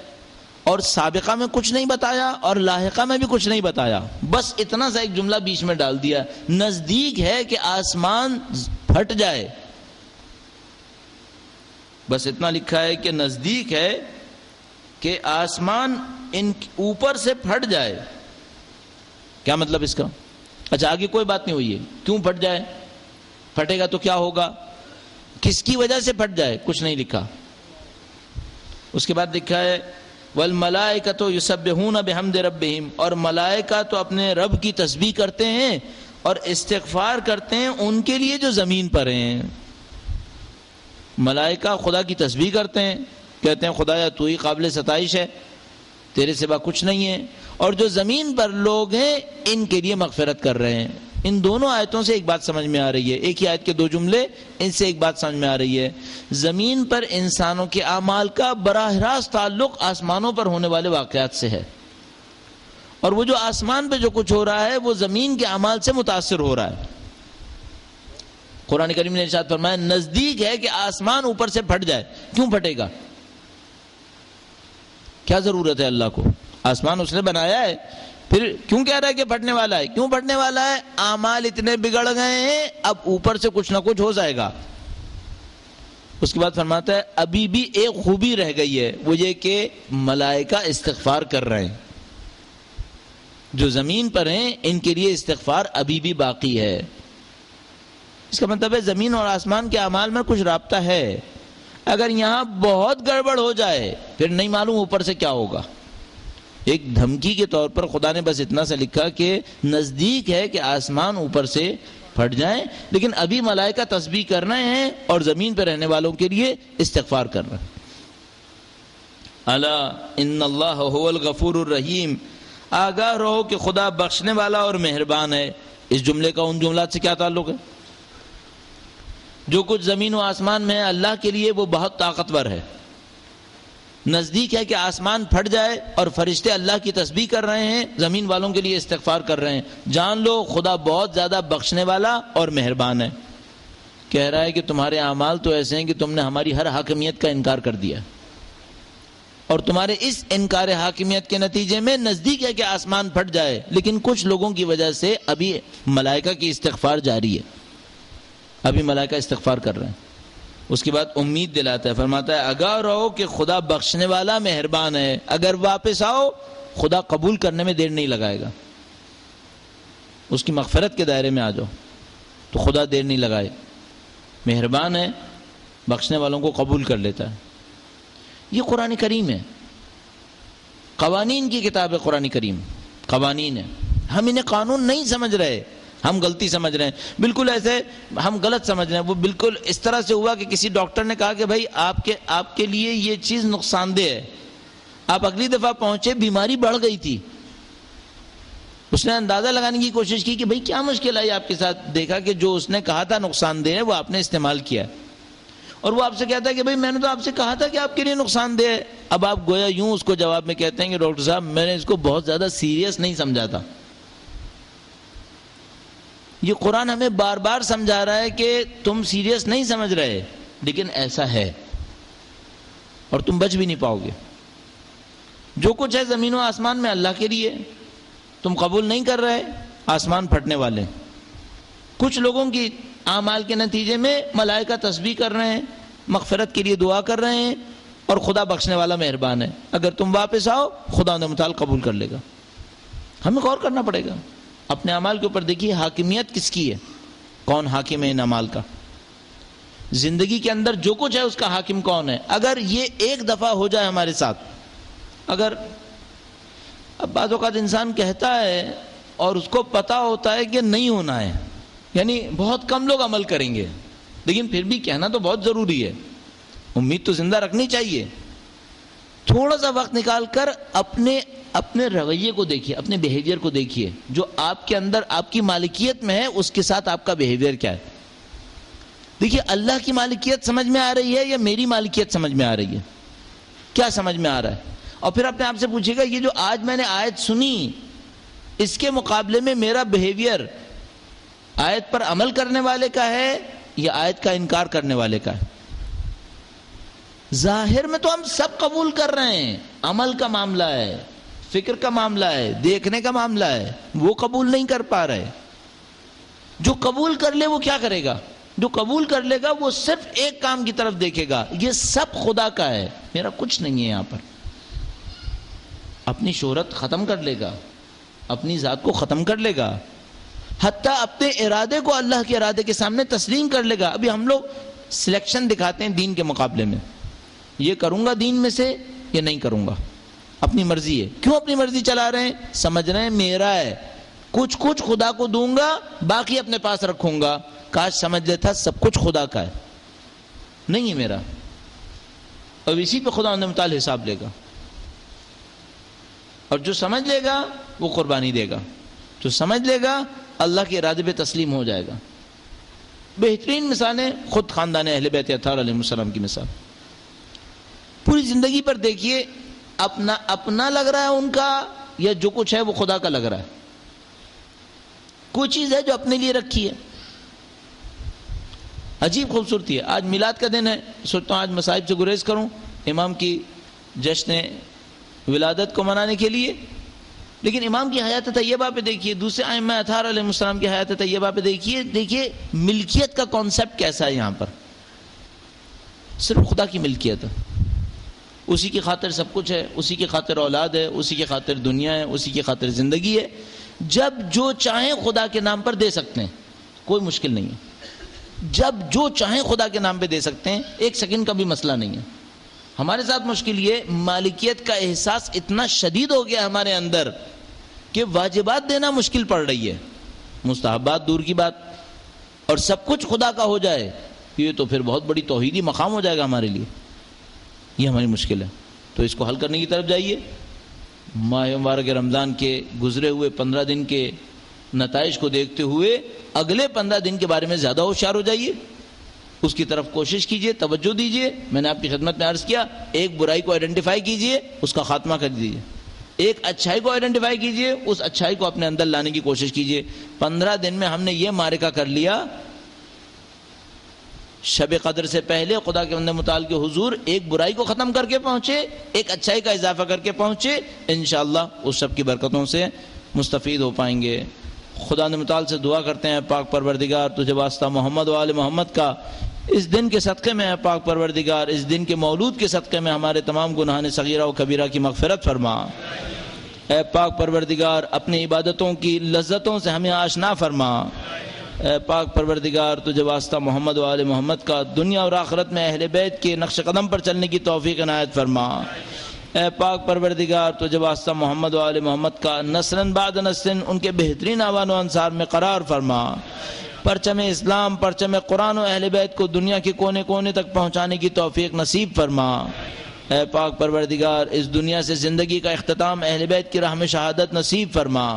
اور سابقہ میں کچھ نہیں بتایا اور لاحقہ میں بھی کچھ نہیں بتایا, بس اتنا سا ایک جملہ بیچ میں ڈال دیا, نزدیک ہے کہ آسمان پھٹ جائے. بس اتنا لکھا ہے کہ نزدیک ہے کہ آسمان ان اوپر سے پھٹ جائے. کیا مطلب اس کا؟ اچھا آگے کوئی بات نہیں ہوئی ہے, کیوں پھٹ جائے, پھٹے گا تو کیا ہوگا, کس کی وجہ سے پھٹ جائے, کچھ نہیں لکھا. اس کے بعد لکھا ہے والملائکۃ یسبحون بحمد ربہم, اور ملائکہ تو اپنے رب کی تسبیح کرتے ہیں اور استغفار کرتے ہیں ان کے لیے جو زمین پر ہیں. ملائکہ خدا کی تسبیح کرتے ہیں, کہتے ہیں خدایا تو ہی قابل ستائش ہے, تیرے سوا کچھ نہیں ہے، اور جو زمین پر لوگ ہیں ان کے لیے مغفرت کر رہے ہیں۔ ان دونوں آیتوں سے ایک بات سمجھ میں آ رہی ہے، ایک ہی آیت کے دو جملے، ان سے ایک بات سمجھ میں آ رہی ہے، زمین پر انسانوں کے اعمال کا براہ راست تعلق آسمانوں پر ہونے والے واقعات سے ہے، اور وہ جو آسمان پہ جو کچھ ہو رہا ہے وہ زمین کے اعمال سے متاثر ہو رہا ہے۔ قرآن کریم نے ارشاد فرمایا نزدیک ہے کہ آسمان اوپر سے پھٹ جائے۔ کیوں پھٹے گا؟ کیا ضرورت ہے اللہ کو؟ آسمان اس نے بنایا ہے، پھر کیوں کہہ رہا ہے کہ پھٹنے والا ہے؟ کیوں پھٹنے والا ہے؟ اعمال اتنے بگڑ گئے ہیں، اب اوپر سے کچھ نہ کچھ ہو جائے گا۔ اس کے بعد فرماتا ہے ابھی بھی ایک خوبی رہ گئی ہے، وہ یہ کہ ملائکہ استغفار کر رہے ہیں، جو زمین پر ہیں ان کے لیے استغفار ابھی بھی باقی ہے۔ اس کا مطلب ہے زمین اور آسمان کے اعمال میں کچھ رابطہ ہے۔ اگر یہاں بہت گڑبڑ ہو جائے پھر نہیں معلوم اوپر سے کیا ہوگا۔ ایک دھمکی کے طور پر خدا نے بس اتنا سا لکھا کہ نزدیک ہے کہ آسمان اوپر سے پھٹ جائیں، لیکن ابھی ملائکہ تسبیح کر رہے ہیں اور زمین پہ رہنے والوں کے لیے استغفار کر رہے ہیں۔ الا ان اللہ هو الغفور الرحیم، آگاہ رہو کہ خدا بخشنے والا اور مہربان ہے۔ اس جملے کا ان جملات سے کیا تعلق ہے؟ جو کچھ زمین و آسمان میں ہے اللہ کے لیے وہ بہت طاقتور ہے۔ نزدیک ہے کہ آسمان پھٹ جائے اور فرشتے اللہ کی تسبیح کر رہے ہیں، زمین والوں کے لیے استغفار کر رہے ہیں۔ جان لو خدا بہت زیادہ بخشنے والا اور مہربان ہے۔ کہہ رہا ہے کہ تمہارے اعمال تو ایسے ہیں کہ تم نے ہماری ہر حاکمیت کا انکار کر دیا، اور تمہارے اس انکار حاکمیت کے نتیجے میں نزدیک ہے کہ آسمان پھٹ جائے، لیکن کچھ لوگوں کی وجہ سے ابھی ملائکہ کی استغفار جاری ہے، ابھی ملائکہ استغفار کر رہے ہیں۔ اس کے بعد امید دلاتا ہے، فرماتا ہے آگاہ رہو کہ خدا بخشنے والا مہربان ہے، اگر واپس آؤ خدا قبول کرنے میں دیر نہیں لگائے گا۔ اس کی مغفرت کے دائرے میں آ جاؤ تو خدا دیر نہیں لگائے، مہربان ہے، بخشنے والوں کو قبول کر لیتا ہے۔ یہ قرآن کریم ہے، قوانین کی کتاب ہے قرآن کریم، قوانین ہے۔ ہم انہیں قانون نہیں سمجھ رہے، ہم غلطی سمجھ رہے ہیں، بالکل ایسے ہم غلط سمجھ رہے ہیں۔ وہ بالکل اس طرح سے ہوا کہ کسی ڈاکٹر نے کہا کہ بھائی آپ کے لیے یہ چیز نقصان دہ ہے، آپ اگلی دفعہ پہنچے بیماری بڑھ گئی تھی، اس نے اندازہ لگانے کی کوشش کی کہ بھئی کیا مشکل آئی آپ کے ساتھ، دیکھا کہ جو اس نے کہا تھا نقصان دہ ہے وہ آپ نے استعمال کیا، اور وہ آپ سے کہتا ہے کہ بھئی میں نے تو آپ سے کہا تھا کہ آپ کے لیے نقصان دہ ہے۔ اب آپ گویا یوں اس کو جواب میں کہتے ہیں کہ ڈاکٹر صاحب میں نے اس کو بہت زیادہ سیریس نہیں سمجھا تھا۔ یہ قرآن ہمیں بار بار سمجھا رہا ہے کہ تم سیریس نہیں سمجھ رہے، لیکن ایسا ہے اور تم بچ بھی نہیں پاؤ گے۔ جو کچھ ہے زمین و آسمان میں اللہ کے لیے، تم قبول نہیں کر رہے، آسمان پھٹنے والے۔ کچھ لوگوں کی اعمال کے نتیجے میں ملائکہ تسبیح کر رہے ہیں، مغفرت کے لیے دعا کر رہے ہیں، اور خدا بخشنے والا مہربان ہے۔ اگر تم واپس آؤ خدا انہیں متعال قبول کر لے گا۔ ہمیں غور کرنا پڑے گا اپنے اعمال کے اوپر۔ دیکھیے حاکمیت کس کی ہے، کون حاکم ہے ان اعمال کا؟ زندگی کے اندر جو کچھ ہے اس کا حاکم کون ہے؟ اگر یہ ایک دفعہ ہو جائے ہمارے ساتھ، اگر اب بعض اوقات انسان کہتا ہے اور اس کو پتا ہوتا ہے کہ نہیں ہونا ہے، یعنی بہت کم لوگ عمل کریں گے، لیکن پھر بھی کہنا تو بہت ضروری ہے، امید تو زندہ رکھنی چاہیے۔ تھوڑا سا وقت نکال کر اپنے رویے کو دیکھیے، اپنے بیہیویئر کو دیکھیے، جو آپ کے اندر آپ کی مالکیت میں ہے اس کے ساتھ آپ کا بیہیویئر کیا ہے۔ دیکھیے اللہ کی مالکیت سمجھ میں آ رہی ہے یا میری مالکیت سمجھ میں آ رہی ہے؟ کیا سمجھ میں آ رہا ہے؟ اور پھر اپنے آپ سے پوچھیے گا یہ جو آج میں نے آیت سنی اس کے مقابلے میں میرا بیہیویئر آیت پر عمل کرنے والے کا ہے یا آیت کا انکار کرنے والے کا ہے؟ ظاہر میں تو ہم سب قبول کر رہے ہیں، عمل کا معاملہ ہے، فکر کا معاملہ ہے، دیکھنے کا معاملہ ہے، وہ قبول نہیں کر پا رہے۔ جو قبول کر لے وہ کیا کرے گا؟ جو قبول کر لے گا وہ صرف ایک کام کی طرف دیکھے گا، یہ سب خدا کا ہے، میرا کچھ نہیں ہے یہاں پر۔ اپنی شہرت ختم کر لے گا، اپنی ذات کو ختم کر لے گا، حتیٰ اپنے ارادے کو اللہ کے ارادے کے سامنے تسلیم کر لے گا۔ ابھی ہم لوگ سلیکشن دکھاتے ہیں دین کے مقابلے میں، یہ کروں گا دین میں سے یہ نہیں کروں گا، اپنی مرضی ہے۔ کیوں اپنی مرضی چلا رہے ہیں؟ سمجھ رہے ہیں میرا ہے، کچھ خدا کو دوں گا، باقی اپنے پاس رکھوں گا۔ کاش سمجھ لیتا سب کچھ خدا کا ہے، نہیں ہے میرا، اور اسی پہ خدا انہیں متعال حساب لے گا۔ اور جو سمجھ لے گا وہ قربانی دے گا، جو سمجھ لے گا اللہ کے ارادے پہ تسلیم ہو جائے گا۔ بہترین مثالیں خود خاندان اہل بیت اطہار علیہ السلام کی مثال، پوری زندگی پر دیکھیے، اپنا لگ رہا ہے ان کا، یا جو کچھ ہے وہ خدا کا لگ رہا ہے؟ کوئی چیز ہے جو اپنے لیے رکھی ہے؟ عجیب خوبصورتی ہے۔ آج میلاد کا دن ہے، سوچتا ہوں آج مصائب سے گریز کروں، امام کی جشن ولادت کو منانے کے لیے، لیکن امام کی حیات طیبہ پہ دیکھیے، دوسرے ائمہ اطہار علیہ السلام کی حیات طیبہ پہ دیکھیے ملکیت کا کانسیپٹ کیسا ہے یہاں پر۔ صرف خدا کی ملکیت ہے، اسی کی خاطر سب کچھ ہے، اسی کی خاطر اولاد ہے، اسی کی خاطر دنیا ہے، اسی کی خاطر زندگی ہے۔ جب جو چاہیں خدا کے نام پر دے سکتے ہیں، کوئی مشکل نہیں ہے۔ جب جو چاہیں خدا کے نام پہ دے سکتے ہیں، ایک سیکنڈ کا بھی مسئلہ نہیں ہے۔ ہمارے ساتھ مشکل یہ مالکیت کا احساس اتنا شدید ہو گیا ہمارے اندر کہ واجبات دینا مشکل پڑ رہی ہے، مستحبات دور کی بات، اور سب کچھ خدا کا ہو جائے، یہ تو پھر بہت بڑی توحیدی مقام ہو جائے گا ہمارے لیے۔ یہ ہماری مشکل ہے، تو اس کو حل کرنے کی طرف جائیے۔ ماہ مبارک رمضان کے گزرے ہوئے 15 دن کے نتائج کو دیکھتے ہوئے اگلے 15 دن کے بارے میں زیادہ ہوشیار ہو جائیے، اس کی طرف کوشش کیجئے، توجہ دیجئے۔ میں نے آپ کی خدمت میں عرض کیا، ایک برائی کو آئیڈینٹیفائی کیجئے، اس کا خاتمہ کر دیجئے، ایک اچھائی کو آئیڈینٹیفائی کیجئے، اس اچھائی کو اپنے اندر لانے کی کوشش کیجئے۔ 15 دن میں ہم نے یہ معرکہ کر لیا، شب قدر سے پہلے خدا کے بندے متعال کے حضور ایک برائی کو ختم کر کے پہنچے، ایک اچھائی کا اضافہ کر کے پہنچے، انشاءاللہ اس سب کی برکتوں سے مستفید ہو پائیں گے۔ خدا نے متعال سے دعا کرتے ہیں، پاک پروردگار تجھے واسطہ محمد و آل محمد کا اس دن کے صدقے میں ہے، پاک پروردگار اس دن کے مولود کے صدقے میں ہمارے تمام گناہان صغیرہ و کبیرہ کی مغفرت فرما۔ اے پاک پروردگار اپنی عبادتوں کی لذتوں سے ہمیں آشنا فرما۔ اے پاک پروردگار تجھے واسطہ محمد و آل محمد کا دنیا اور آخرت میں اہل بیت کے نقش قدم پر چلنے کی توفیق عنایت فرما۔ اے پاک پروردگار تجھے واسطہ محمد و آل محمد کا نسلاً بعد نسلاً ان کے بہترین اعوان و انصار میں قرار فرما۔ پرچم اسلام، پرچم قرآن و اہل بیت کو دنیا کے کونے کونے تک پہنچانے کی توفیق نصیب فرما۔ اے پاک پروردگار اس دنیا سے زندگی کا اختتام اہل بیت کی راہ میں شہادت نصیب فرما۔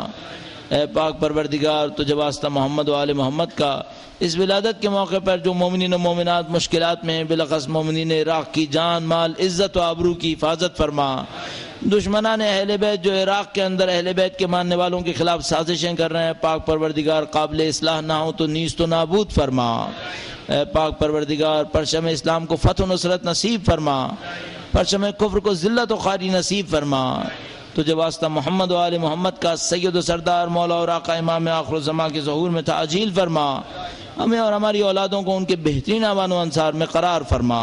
اے پاک پروردگار تجھے واسطہ محمد و آل محمد کا اس ولادت کے موقع پر جو مومنین و مومنات مشکلات میں ہیں، بالخص مومنین عراق کی جان مال عزت و آبرو کی حفاظت فرما۔ دشمنان اہل بیت جو عراق کے اندر اہل بیت کے ماننے والوں کے خلاف سازشیں کر رہے ہیں، پاک پروردگار قابل اصلاح نہ ہو تو نیست و نابود فرما۔ اے پاک پروردگار پرچم اسلام کو فتح و نصرت نصیب فرما، پرچم کفر کو ذلت و خواری نصیب فرما۔ تجھے واسطہ محمد و آل محمد کا سید و سردار مولا اور آقا امام آخر الزمان کے ظہور میں تعجیل فرما۔ ہمیں اور ہماری اولادوں کو ان کے بہترین اعوان و انصار میں قرار فرما۔